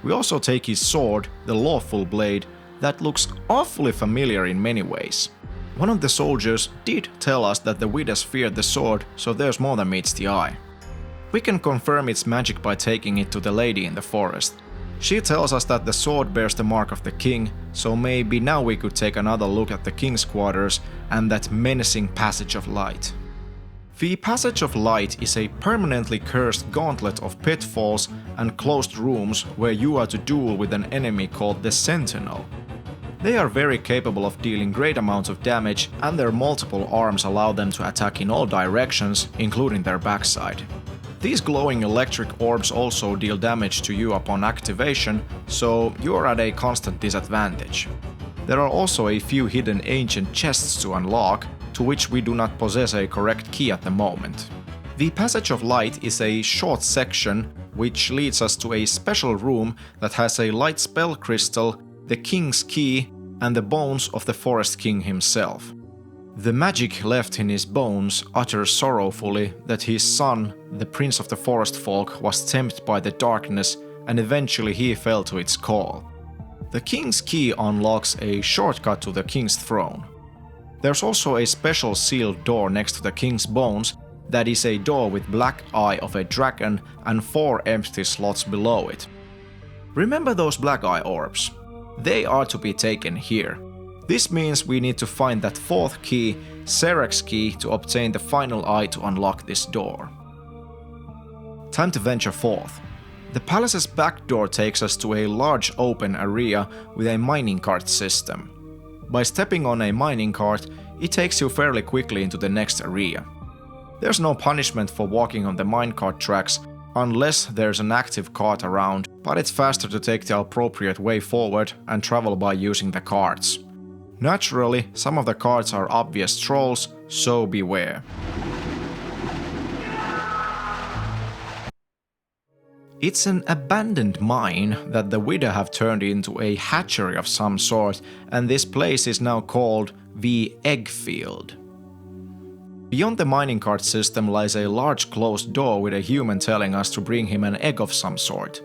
We also take his sword, the Lawful Blade, that looks awfully familiar in many ways. One of the soldiers did tell us that the widows feared the sword, so there's more than meets the eye. We can confirm its magic by taking it to the lady in the forest. She tells us that the sword bears the mark of the king, so maybe now we could take another look at the king's quarters and that menacing passage of light. The Passage of Light is a permanently cursed gauntlet of pitfalls and closed rooms where you are to duel with an enemy called the Sentinel. They are very capable of dealing great amounts of damage, and their multiple arms allow them to attack in all directions, including their backside. These glowing electric orbs also deal damage to you upon activation, so you're at a constant disadvantage. There are also a few hidden ancient chests to unlock, to which we do not possess a correct key at the moment. The Passage of Light is a short section which leads us to a special room that has a light spell crystal, the King's Key, and the bones of the Forest King himself. The magic left in his bones utters sorrowfully that his son, the Prince of the Forest Folk, was tempted by the darkness and eventually he fell to its call. The King's Key unlocks a shortcut to the King's throne. There's also a special sealed door next to the King's bones that is a door with black eye of a dragon and 4 empty slots below it. Remember those black eye orbs? They are to be taken here. This means we need to find that 4th key, Serek's key, to obtain the final eye to unlock this door. Time to venture forth. The palace's back door takes us to a large open area with a mining cart system. By stepping on a mining cart, it takes you fairly quickly into the next area. There's no punishment for walking on the minecart tracks unless there's an active cart around, but it's faster to take the appropriate way forward and travel by using the carts. Naturally, some of the carts are obvious trolls, so beware. It's an abandoned mine that the Widder have turned into a hatchery of some sort, and this place is now called the Egg Field. Beyond the mining cart system lies a large closed door with a human telling us to bring him an egg of some sort.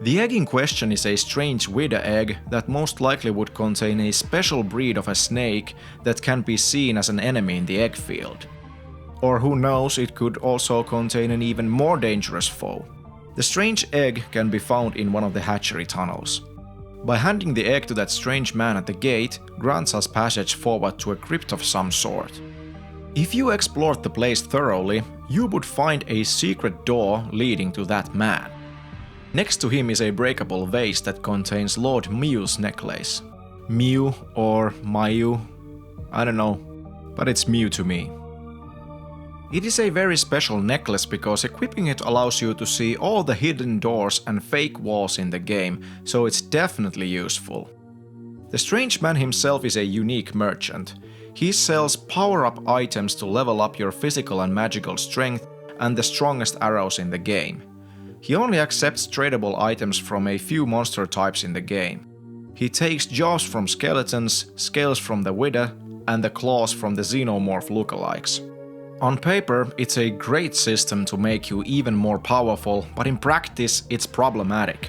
The egg in question is a strange Widder egg that most likely would contain a special breed of a snake that can be seen as an enemy in the egg field. Or who knows, it could also contain an even more dangerous foe. The strange egg can be found in one of the hatchery tunnels. By handing the egg to that strange man at the gate grants us passage forward to a crypt of some sort. If you explored the place thoroughly, you would find a secret door leading to that man. Next to him is a breakable vase that contains Lord Mew's necklace. Mew or Mayu, I don't know, but it's Mew to me. It is a very special necklace because equipping it allows you to see all the hidden doors and fake walls in the game, so it's definitely useful. The strange man himself is a unique merchant. He sells power-up items to level up your physical and magical strength and the strongest arrows in the game. He only accepts tradable items from a few monster types in the game. He takes jaws from skeletons, scales from the Widder, and the claws from the xenomorph lookalikes. On paper, it's a great system to make you even more powerful, but in practice, it's problematic.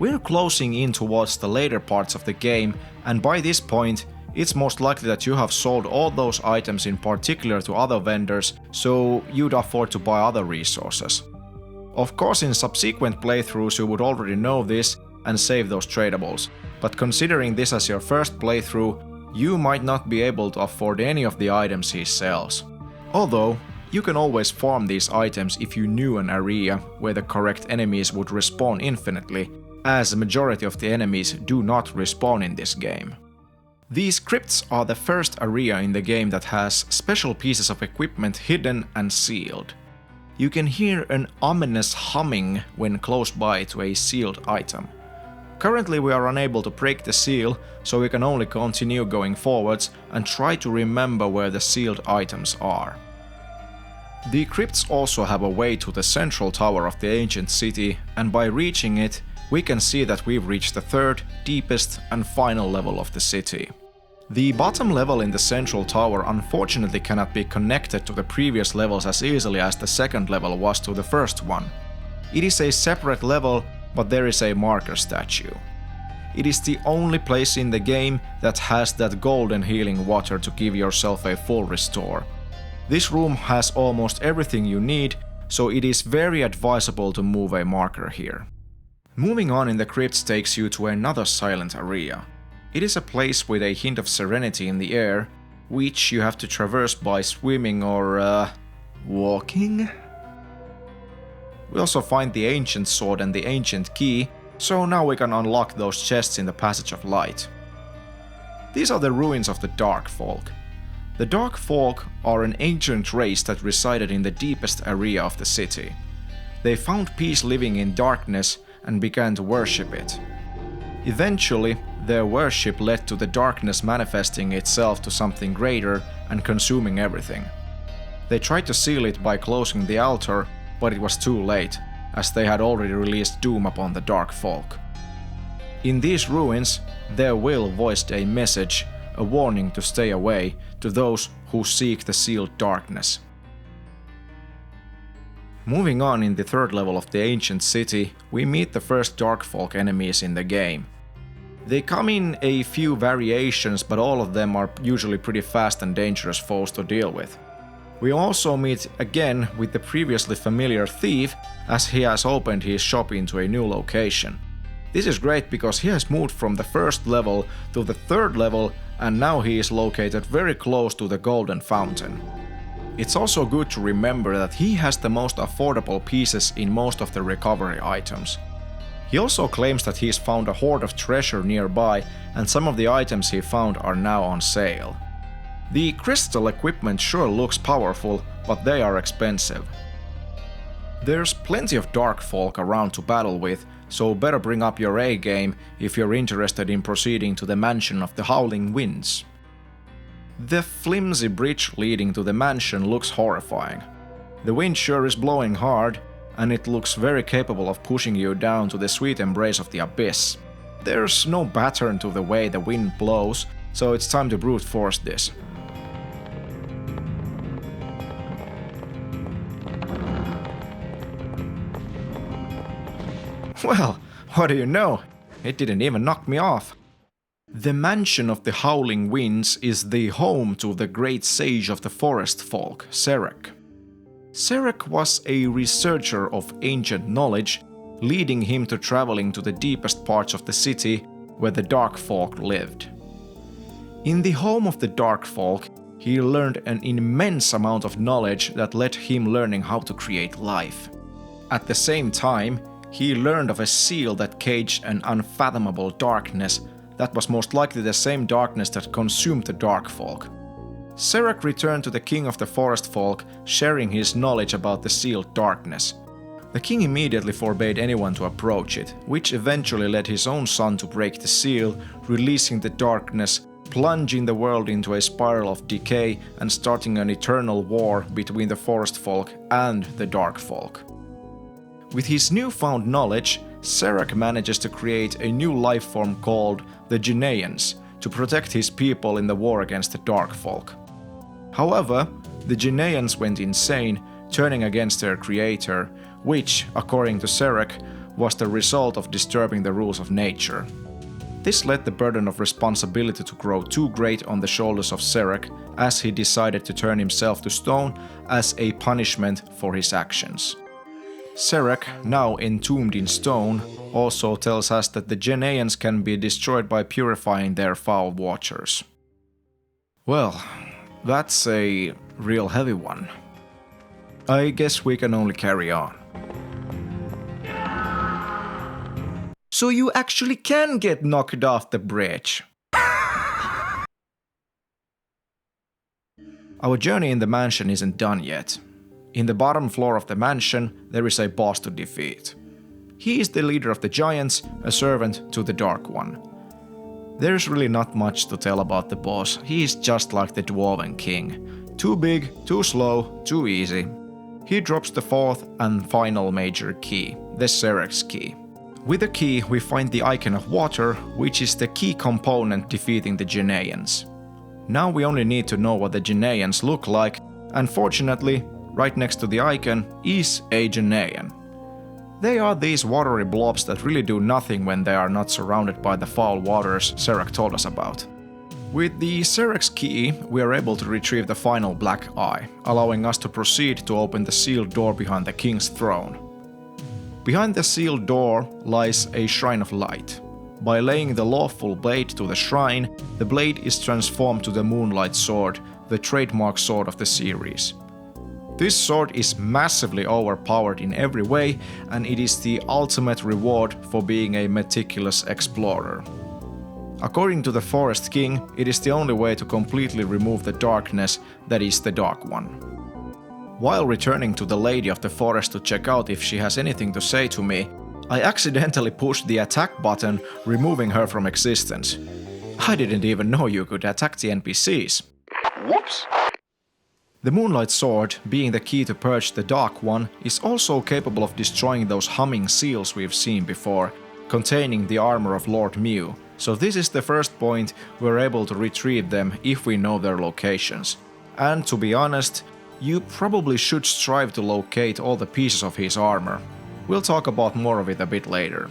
We're closing in towards the later parts of the game, and by this point, it's most likely that you have sold all those items in particular to other vendors, so you'd afford to buy other resources. Of course, in subsequent playthroughs you would already know this and save those tradables, but considering this as your first playthrough, you might not be able to afford any of the items he sells. Although, you can always farm these items if you knew an area where the correct enemies would respawn infinitely, as the majority of the enemies do not respawn in this game. These crypts are the first area in the game that has special pieces of equipment hidden and sealed. You can hear an ominous humming when close by to a sealed item. Currently we are unable to break the seal, so we can only continue going forwards and try to remember where the sealed items are. The crypts also have a way to the central tower of the ancient city, and by reaching it, we can see that we've reached the third, deepest and final level of the city. The bottom level in the central tower unfortunately cannot be connected to the previous levels as easily as the second level was to the first one. It is a separate level, but there is a marker statue. It is the only place in the game that has that golden healing water to give yourself a full restore. This room has almost everything you need, so it is very advisable to move a marker here. Moving on in the crypts takes you to another silent area. It is a place with a hint of serenity in the air, which you have to traverse by swimming or walking. We also find the ancient sword and the ancient key, so now we can unlock those chests in the Passage of Light. These are the ruins of the Dark Folk. The Dark Folk are an ancient race that resided in the deepest area of the city. They found peace living in darkness and began to worship it. Eventually, their worship led to the darkness manifesting itself to something greater and consuming everything. They tried to seal it by closing the altar, but it was too late, as they had already released doom upon the Dark Folk. In these ruins, their will voiced a message, a warning to stay away, to those who seek the sealed darkness. Moving on in the third level of the ancient city, we meet the first Dark Folk enemies in the game. They come in a few variations, but all of them are usually pretty fast and dangerous foes to deal with. We also meet again with the previously familiar thief, as he has opened his shop into a new location. This is great because he has moved from the first level to the third level, and now he is located very close to the Golden Fountain. It's also good to remember that he has the most affordable pieces in most of the recovery items. He also claims that he's found a hoard of treasure nearby, and some of the items he found are now on sale. The crystal equipment sure looks powerful, but they are expensive. There's plenty of dark folk around to battle with, so better bring up your A game if you're interested in proceeding to the mansion of the Howling Winds. The flimsy bridge leading to the mansion looks horrifying. The wind sure is blowing hard, and it looks very capable of pushing you down to the sweet embrace of the abyss. There's no pattern to the way the wind blows, so it's time to brute force this. Well, what do you know? It didn't even knock me off. The mansion of the Howling Winds is the home to the great sage of the forest folk, Serek. Serek was a researcher of ancient knowledge, leading him to traveling to the deepest parts of the city where the dark folk lived. In the home of the dark folk, he learned an immense amount of knowledge that led him learning how to create life. At the same time, he learned of a seal that caged an unfathomable darkness that was most likely the same darkness that consumed the dark folk. Serek returned to the king of the forest folk, sharing his knowledge about the sealed darkness. The king immediately forbade anyone to approach it, which eventually led his own son to break the seal, releasing the darkness, plunging the world into a spiral of decay and starting an eternal war between the forest folk and the dark folk. With his newfound knowledge, Serek manages to create a new life form called the Geneans to protect his people in the war against the dark folk. However, the Geneans went insane, turning against their creator, which, according to Serek, was the result of disturbing the rules of nature. This led the burden of responsibility to grow too great on the shoulders of Serek, as he decided to turn himself to stone as a punishment for his actions. Serek, now entombed in stone, also tells us that the Geneans can be destroyed by purifying their foul waters. Well, that's a real heavy one. I guess we can only carry on. So you actually can get knocked off the bridge. Our journey in the mansion isn't done yet. In the bottom floor of the mansion, there is a boss to defeat. He is the leader of the giants, a servant to the Dark One. There's really not much to tell about the boss, he is just like the Dwarven King. Too big, too slow, too easy. He drops the fourth and final major key, the Serek's key. With the key, we find the icon of water, which is the key component defeating the Geneans. Now we only need to know what the Geneans look like, and fortunately, right next to the icon is a Genean. They are these watery blobs that really do nothing when they are not surrounded by the foul waters Serek told us about. With the Serek's key, we are able to retrieve the final black eye, allowing us to proceed to open the sealed door behind the king's throne. Behind the sealed door lies a shrine of light. By laying the lawful blade to the shrine, the blade is transformed to the Moonlight sword, the trademark sword of the series. This sword is massively overpowered in every way, and it is the ultimate reward for being a meticulous explorer. According to the Forest King, it is the only way to completely remove the darkness that is the Dark One. While returning to the Lady of the Forest to check out if she has anything to say to me, I accidentally pushed the attack button, removing her from existence. I didn't even know you could attack the NPCs. Whoops! The Moonlight sword, being the key to purge the Dark One, is also capable of destroying those humming seals we've seen before, containing the armor of Lord Mew, so this is the first point we're able to retrieve them if we know their locations. And to be honest, you probably should strive to locate all the pieces of his armor. We'll talk about more of it a bit later.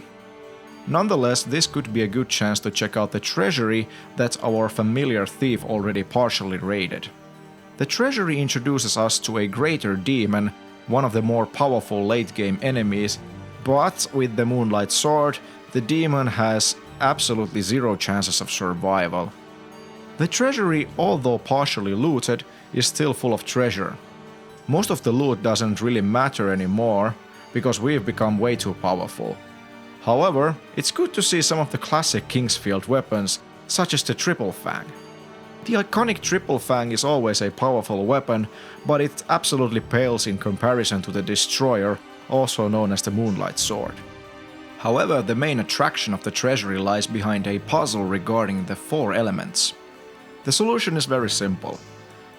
Nonetheless, this could be a good chance to check out the treasury that our familiar thief already partially raided. The treasury introduces us to a greater demon, one of the more powerful late-game enemies, but with the Moonlight sword, the demon has absolutely zero chances of survival. The treasury, although partially looted, is still full of treasure. Most of the loot doesn't really matter anymore, because we've become way too powerful. However, it's good to see some of the classic Kingsfield weapons, such as the Triple Fang. The iconic Triple Fang is always a powerful weapon, but it absolutely pales in comparison to the Destroyer, also known as the Moonlight sword. However, the main attraction of the treasury lies behind a puzzle regarding the 4 elements. The solution is very simple.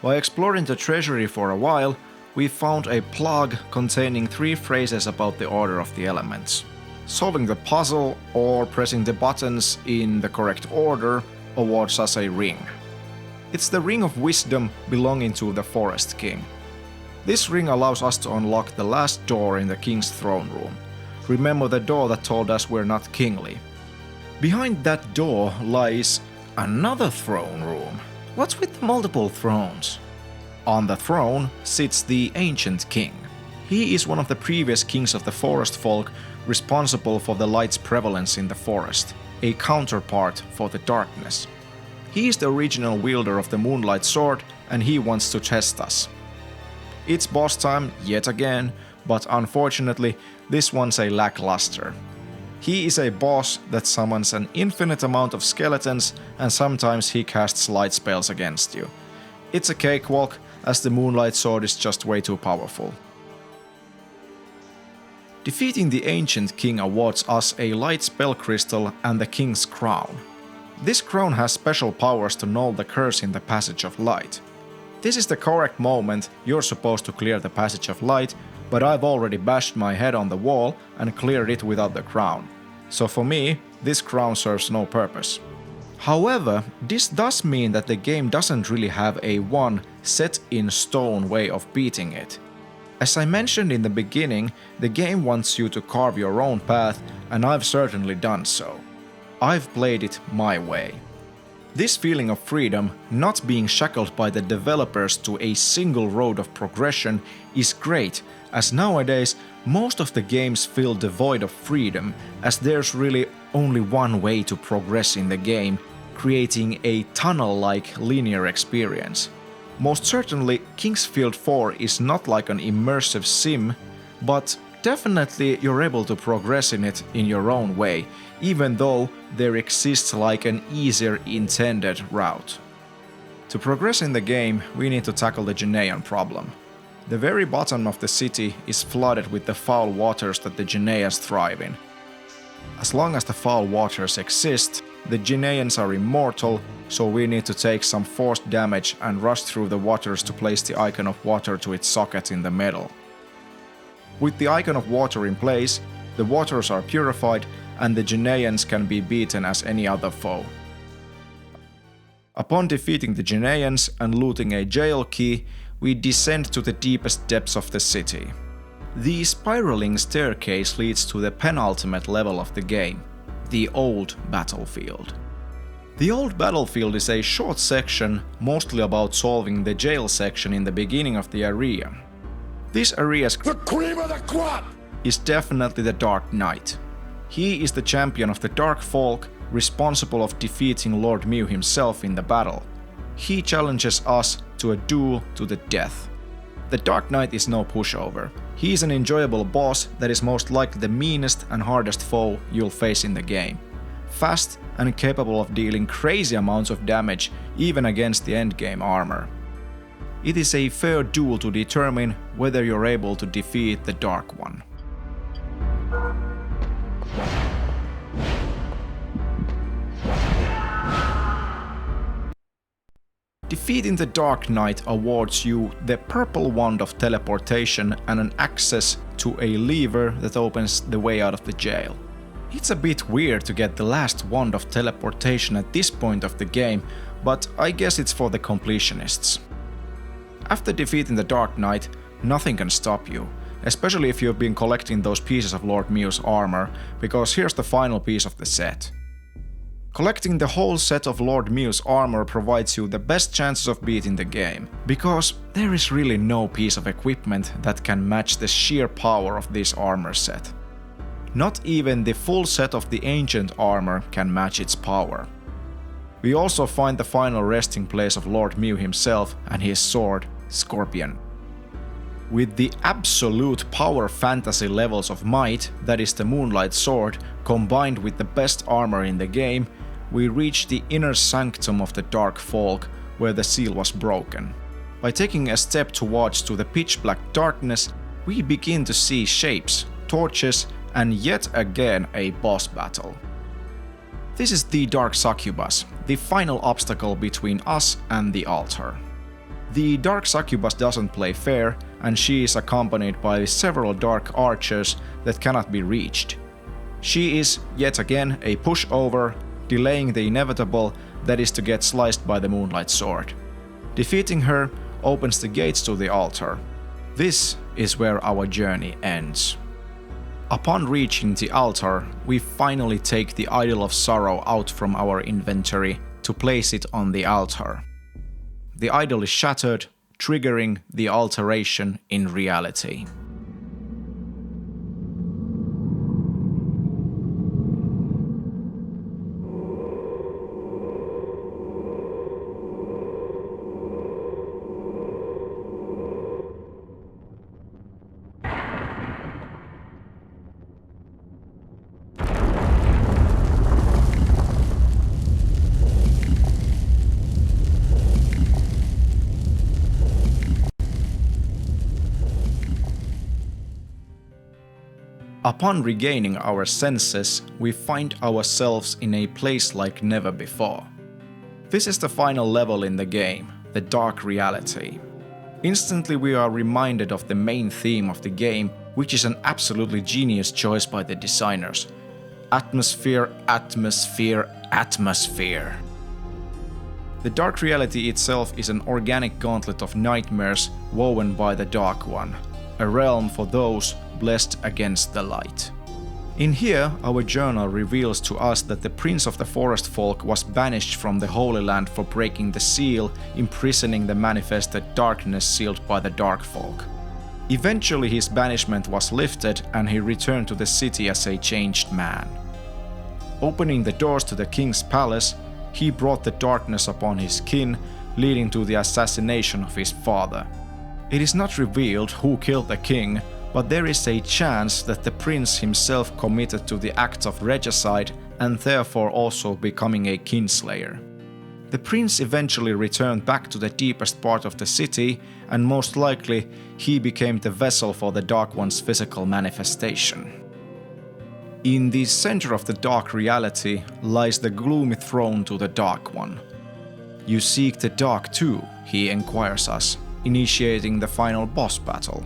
By exploring the treasury for a while, we found a plug containing 3 phrases about the order of the elements. Solving the puzzle or pressing the buttons in the correct order awards us a ring. It's the Ring of Wisdom belonging to the Forest King. This ring allows us to unlock the last door in the King's throne room. Remember the door that told us we're not kingly. Behind that door lies another throne room. What's with the multiple thrones? On the throne sits the Ancient King. He is one of the previous kings of the forest folk responsible for the light's prevalence in the forest, a counterpart for the darkness. He is the original wielder of the Moonlight sword and he wants to test us. It's boss time yet again, but unfortunately this one's a lackluster. He is a boss that summons an infinite amount of skeletons and sometimes he casts light spells against you. It's a cakewalk, as the Moonlight sword is just way too powerful. Defeating the Ancient King awards us a light spell crystal and the King's crown. This crown has special powers to null the curse in the Passage of Light. This is the correct moment you're supposed to clear the Passage of Light, but I've already bashed my head on the wall and cleared it without the crown. So for me, this crown serves no purpose. However, this does mean that the game doesn't really have a one set in stone way of beating it. As I mentioned in the beginning, the game wants you to carve your own path, and I've certainly done so. I've played it my way. This feeling of freedom, not being shackled by the developers to a single road of progression, is great, as nowadays most of the games feel devoid of freedom, as there's really only one way to progress in the game, creating a tunnel-like linear experience. Most certainly, Kingsfield 4 is not like an immersive sim, but definitely you're able to progress in it in your own way, even though there exists like an easier intended route. To progress in the game, we need to tackle the Janaean problem. The very bottom of the city is flooded with the foul waters that the Janaeans thrive in. As long as the foul waters exist, the Janaeans are immortal, so we need to take some forced damage and rush through the waters to place the icon of water to its socket in the middle. With the icon of water in place, the waters are purified and the Janaeans can be beaten as any other foe. Upon defeating the Janaeans and looting a jail key, we descend to the deepest depths of the city. The spiraling staircase leads to the penultimate level of the game, the Old Battlefield. The Old Battlefield is a short section mostly about solving the jail section in the beginning of the area. This area's The cream of the crop! is definitely the Dark Knight. He is the champion of the Dark Folk, responsible of defeating Lord Mew himself in the battle. He challenges us to a duel to the death. The Dark Knight is no pushover. He is an enjoyable boss that is most likely the meanest and hardest foe you'll face in the game. Fast and capable of dealing crazy amounts of damage even against the endgame armor. It is a fair duel to determine whether you're able to defeat the Dark One. Defeating the Dark Knight awards you the purple wand of teleportation and an access to a lever that opens the way out of the jail. It's a bit weird to get the last wand of teleportation at this point of the game, but I guess it's for the completionists. After defeating the Dark Knight, nothing can stop you, especially if you've been collecting those pieces of Lord Mew's armor, because here's the final piece of the set. Collecting the whole set of Lord Mew's armor provides you the best chances of beating the game, because there is really no piece of equipment that can match the sheer power of this armor set. Not even the full set of the ancient armor can match its power. We also find the final resting place of Lord Mew himself and his sword, Scorpion. With the absolute power fantasy levels of might, that is the Moonlight sword, combined with the best armor in the game, we reach the inner sanctum of the Dark Folk, where the seal was broken. By taking a step towards to the pitch-black darkness, we begin to see shapes, torches, and yet again a boss battle. This is the Dark Succubus, the final obstacle between us and the altar. The Dark Succubus doesn't play fair, and she is accompanied by several dark archers that cannot be reached. She is, yet again, a pushover, delaying the inevitable, that is to get sliced by the Moonlight sword. Defeating her opens the gates to the altar. This is where our journey ends. Upon reaching the altar, we finally take the Idol of Sorrow out from our inventory to place it on the altar. The idol is shattered, triggering the alteration in reality. Upon regaining our senses, we find ourselves in a place like never before. This is the final level in the game, the Dark Reality. Instantly we are reminded of the main theme of the game, which is an absolutely genius choice by the designers. Atmosphere, atmosphere, atmosphere. The Dark Reality itself is an organic gauntlet of nightmares woven by the Dark One, a realm for those blessed against the light. In here, our journal reveals to us that the Prince of the Forest Folk was banished from the Holy Land for breaking the seal, imprisoning the manifested darkness sealed by the Dark Folk. Eventually his banishment was lifted and he returned to the city as a changed man. Opening the doors to the king's palace, he brought the darkness upon his kin, leading to the assassination of his father. It is not revealed who killed the king, but there is a chance that the prince himself committed to the act of regicide and therefore also becoming a kinslayer. The prince eventually returned back to the deepest part of the city, and most likely he became the vessel for the Dark One's physical manifestation. In the center of the Dark Reality lies the gloomy throne to the Dark One. You seek the Dark too, he inquires us, initiating the final boss battle.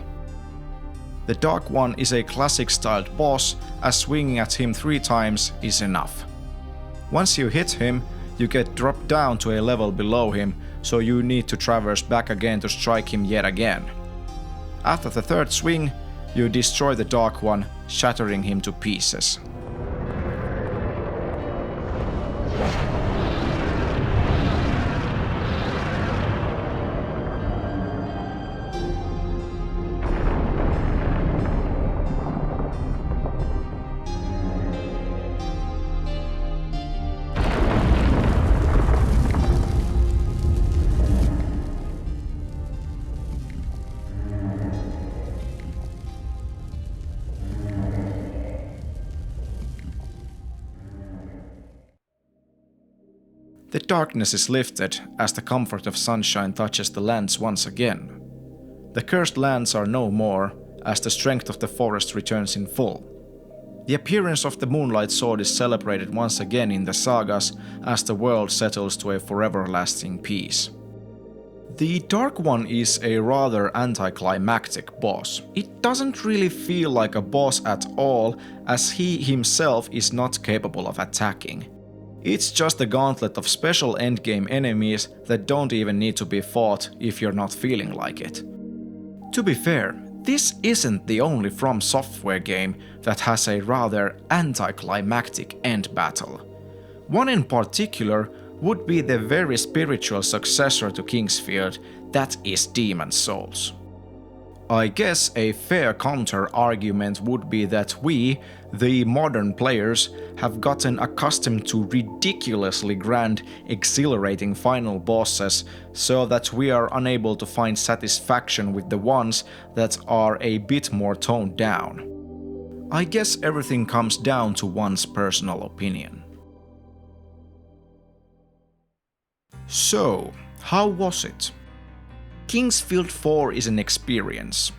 The Dark One is a classic-styled boss, as swinging at him 3 times is enough. Once you hit him, you get dropped down to a level below him, so you need to traverse back again to strike him yet again. After the 3rd swing, you destroy the Dark One, shattering him to pieces. The darkness is lifted as the comfort of sunshine touches the lands once again. The cursed lands are no more, as the strength of the forest returns in full. The appearance of the Moonlight sword is celebrated once again in the sagas as the world settles to a forever-lasting peace. The Dark One is a rather anticlimactic boss. It doesn't really feel like a boss at all, as he himself is not capable of attacking. It's just a gauntlet of special endgame enemies that don't even need to be fought if you're not feeling like it. To be fair, this isn't the only FromSoftware game that has a rather anticlimactic end battle. One in particular would be the very spiritual successor to Kingsfield, that is Demon's Souls. I guess a fair counter-argument would be that we, the modern players, have gotten accustomed to ridiculously grand, exhilarating final bosses, so that we are unable to find satisfaction with the ones that are a bit more toned down. I guess everything comes down to one's personal opinion. So, how was it? Kingsfield 4 is an experience.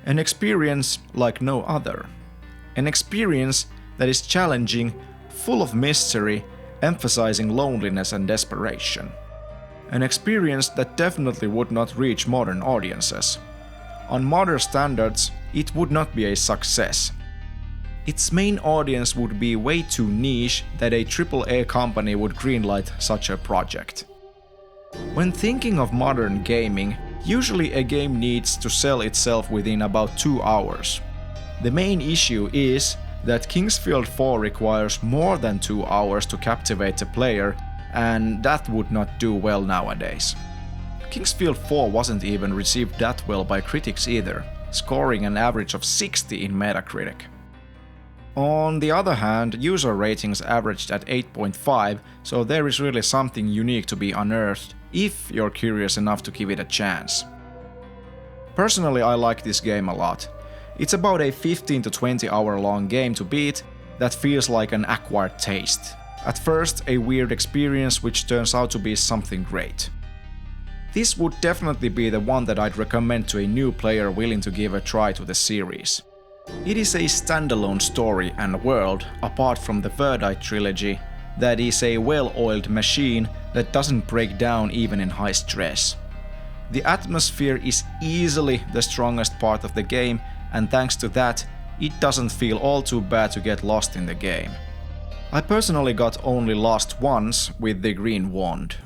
An experience like no other. An experience that is challenging, full of mystery, emphasizing loneliness and desperation. An experience that definitely would not reach modern audiences. On modern standards, it would not be a success. Its main audience would be way too niche that a AAA company would greenlight such a project. When thinking of modern gaming, usually a game needs to sell itself within about 2 hours. The main issue is that Kingsfield 4 requires more than 2 hours to captivate the player, and that would not do well nowadays. Kingsfield 4 wasn't even received that well by critics either, scoring an average of 60 in Metacritic. On the other hand, user ratings averaged at 8.5, so there is really something unique to be unearthed if you're curious enough to give it a chance. Personally, I like this game a lot. It's about a 15 to 20 hour long game to beat that feels like an acquired taste. At first, a weird experience which turns out to be something great. This would definitely be the one that I'd recommend to a new player willing to give a try to the series. It is a standalone story and world, apart from the TheGADMan trilogy, that is a well-oiled machine that doesn't break down even in high stress. The atmosphere is easily the strongest part of the game, and thanks to that, it doesn't feel all too bad to get lost in the game. I personally got only lost once with the green wand.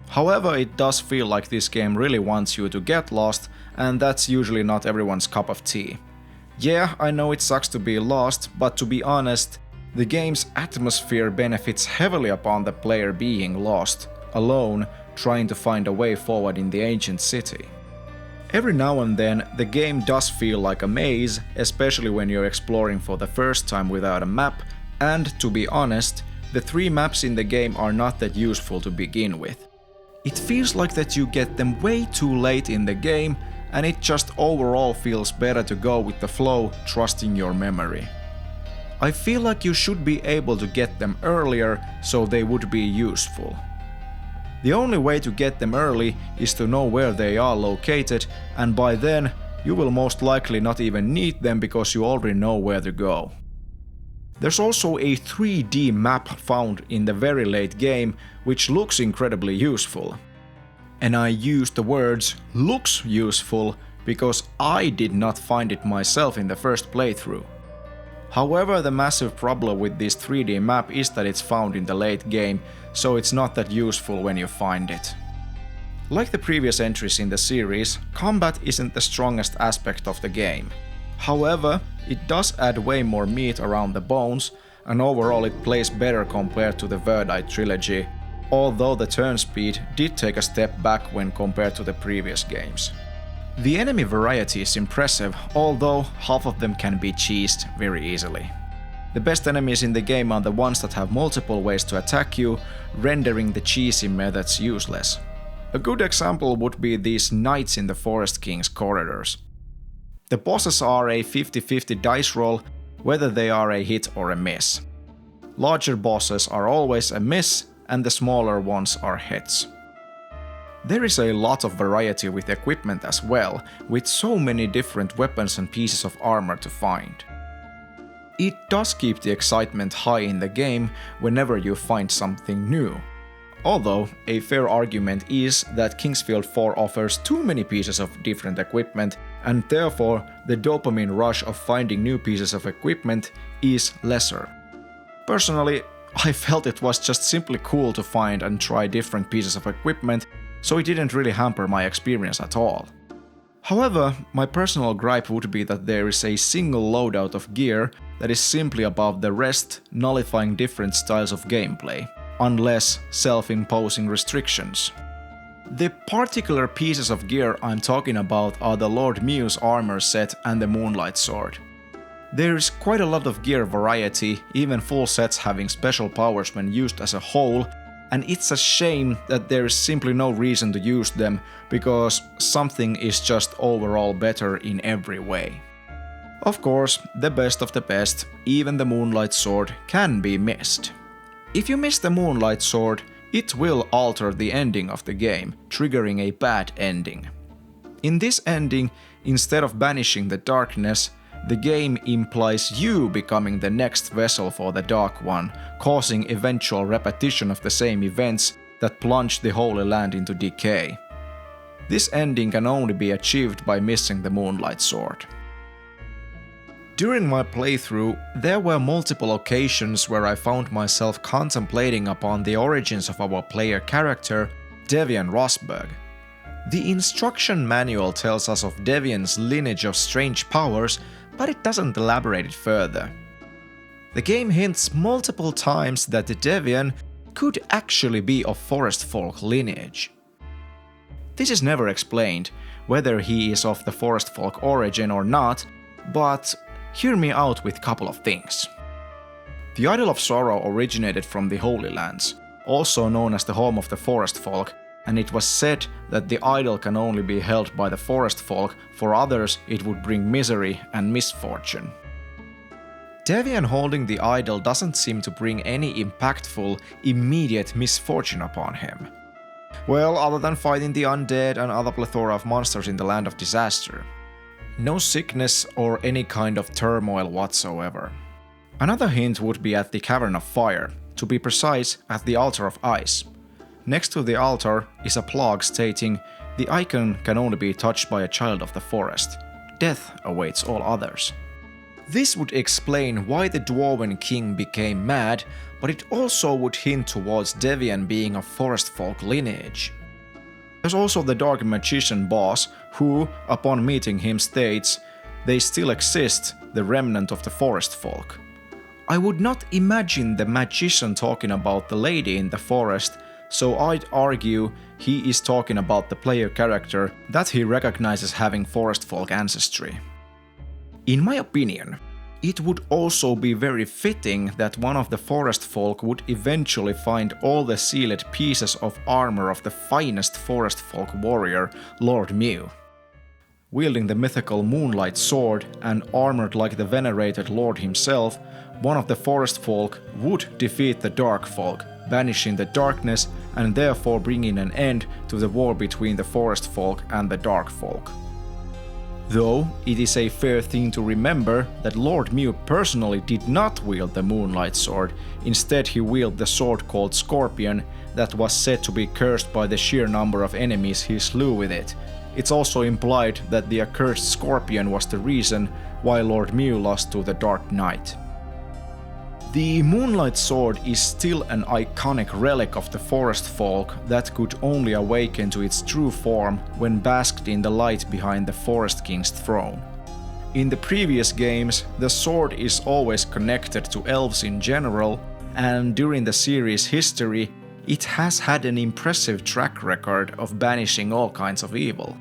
However, it does feel like this game really wants you to get lost, and that's usually not everyone's cup of tea. Yeah, I know it sucks to be lost, but to be honest, the game's atmosphere benefits heavily upon the player being lost, alone, trying to find a way forward in the ancient city. Every now and then, the game does feel like a maze, especially when you're exploring for the first time without a map, and to be honest, the 3 maps in the game are not that useful to begin with. It feels like that you get them way too late in the game, and it just overall feels better to go with the flow, trusting your memory. I feel like you should be able to get them earlier, so they would be useful. The only way to get them early is to know where they are located, and by then, you will most likely not even need them because you already know where to go. There's also a 3D map found in the very late game, which looks incredibly useful. And I use the words "looks useful" because I did not find it myself in the first playthrough. However, the massive problem with this 3D map is that it's found in the late game, so it's not that useful when you find it. Like the previous entries in the series, combat isn't the strongest aspect of the game. However, it does add way more meat around the bones, and overall it plays better compared to the TheGADMan trilogy, although the turn speed did take a step back when compared to the previous games. The enemy variety is impressive, although half of them can be cheesed very easily. The best enemies in the game are the ones that have multiple ways to attack you, rendering the cheesy methods useless. A good example would be these knights in the Forest King's corridors. The bosses are a 50-50 dice roll, whether they are a hit or a miss. Larger bosses are always a miss, and the smaller ones are hits. There is a lot of variety with equipment as well, with so many different weapons and pieces of armor to find. It does keep the excitement high in the game whenever you find something new. Although, a fair argument is that Kingsfield 4 offers too many pieces of different equipment, and therefore the dopamine rush of finding new pieces of equipment is lesser. Personally, I felt it was just simply cool to find and try different pieces of equipment, so it didn't really hamper my experience at all. However, my personal gripe would be that there is a single loadout of gear that is simply above the rest, nullifying different styles of gameplay. unless self-imposing restrictions. The particular pieces of gear I'm talking about are the Lord Mew's armor set and the Moonlight sword. There's quite a lot of gear variety, even full sets having special powers when used as a whole, and it's a shame that there is simply no reason to use them, because something is just overall better in every way. Of course, the best of the best, even the Moonlight sword, can be missed. If you miss the Moonlight sword, it will alter the ending of the game, triggering a bad ending. In this ending, instead of banishing the darkness, the game implies you becoming the next vessel for the Dark One, causing eventual repetition of the same events that plunge the Holy Land into decay. This ending can only be achieved by missing the Moonlight sword. During my playthrough, there were multiple occasions where I found myself contemplating upon the origins of our player character, Devian Rosberg. The instruction manual tells us of Devian's lineage of strange powers, but it doesn't elaborate it further. The game hints multiple times that the Devian could actually be of forest folk lineage. This is never explained, whether he is of the forest folk origin or not, but hear me out with a couple of things. The Idol of Sorrow originated from the Holy Lands, also known as the home of the forest folk, and it was said that the idol can only be held by the forest folk, for others it would bring misery and misfortune. Devian holding the idol doesn't seem to bring any impactful, immediate misfortune upon him. Well, other than fighting the undead and other plethora of monsters in the Land of Disaster. No sickness or any kind of turmoil whatsoever. Another hint would be at the Cavern of Fire, to be precise, at the Altar of Ice. Next to the altar is a plaque stating, "The icon can only be touched by a child of the forest. Death awaits all others." This would explain why the Dwarven King became mad, but it also would hint towards Devian being of forest folk lineage. There's also the Dark Magician boss, who, upon meeting him, states, "They still exist, the remnant of the forest folk." I would not imagine the magician talking about the lady in the forest, so I'd argue he is talking about the player character that he recognizes having forest folk ancestry. In my opinion, it would also be very fitting that one of the forest folk would eventually find all the sealed pieces of armor of the finest forest folk warrior, Lord Mew. Wielding the mythical Moonlight sword and armored like the venerated Lord himself, one of the forest folk would defeat the dark folk, banishing the darkness and therefore bringing an end to the war between the forest folk and the dark folk. Though it is a fair thing to remember that Lord Mew personally did not wield the Moonlight sword, instead he wielded the sword called Scorpion that was said to be cursed by the sheer number of enemies he slew with it. It's also implied that the accursed Scorpion was the reason why Lord Mew lost to the Dark Knight. The Moonlight sword is still an iconic relic of the forest folk that could only awaken to its true form when basked in the light behind the Forest King's throne. In the previous games, the sword is always connected to elves in general, and during the series' history, it has had an impressive track record of banishing all kinds of evil.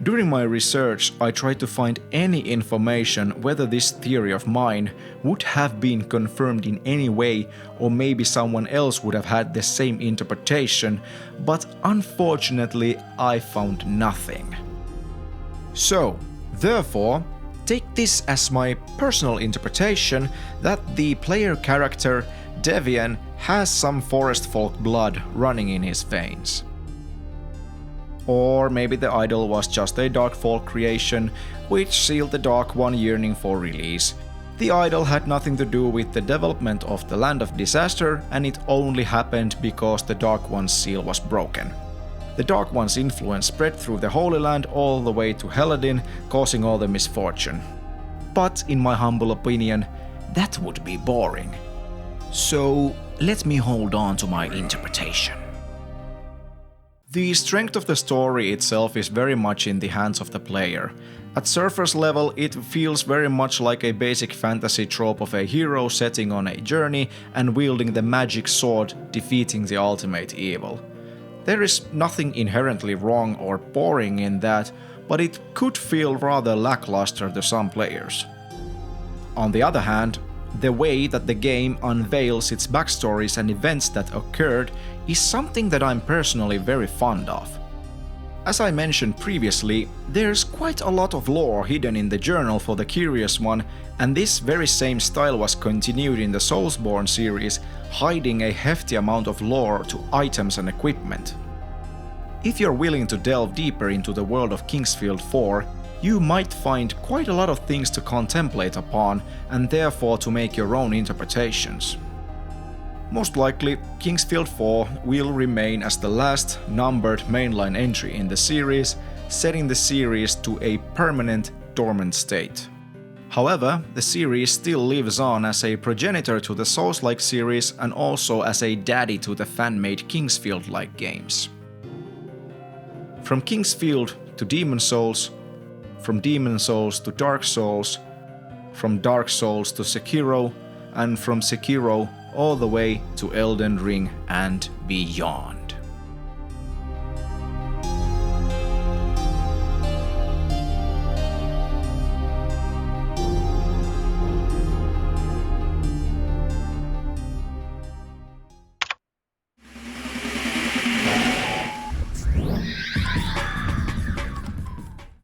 During my research, I tried to find any information whether this theory of mine would have been confirmed in any way, or maybe someone else would have had the same interpretation, but unfortunately I found nothing. So, therefore, take this as my personal interpretation that the player character Devian has some forest folk blood running in his veins. Or maybe the idol was just a dark folk creation, which sealed the Dark One yearning for release. The idol had nothing to do with the development of the Land of Disaster, and it only happened because the Dark One's seal was broken. The Dark One's influence spread through the Holy Land all the way to Helladin, causing all the misfortune. But in my humble opinion, that would be boring. So let me hold on to my interpretation. The strength of the story itself is very much in the hands of the player. At surface level, it feels very much like a basic fantasy trope of a hero setting on a journey and wielding the magic sword, defeating the ultimate evil. There is nothing inherently wrong or boring in that, but it could feel rather lackluster to some players. On the other hand, the way that the game unveils its backstories and events that occurred is something that I'm personally very fond of. As I mentioned previously, there's quite a lot of lore hidden in the journal for the curious one, and this very same style was continued in the Soulsborne series, hiding a hefty amount of lore to items and equipment. If you're willing to delve deeper into the world of Kingsfield 4, you might find quite a lot of things to contemplate upon and therefore to make your own interpretations. Most likely, Kingsfield 4 will remain as the last numbered mainline entry in the series, setting the series to a permanent dormant state. However, the series still lives on as a progenitor to the Souls-like series and also as a daddy to the fan-made Kingsfield-like games. From Kingsfield to Demon Souls, from Demon Souls to Dark Souls, from Dark Souls to Sekiro, and from Sekiro all the way to Elden Ring and beyond.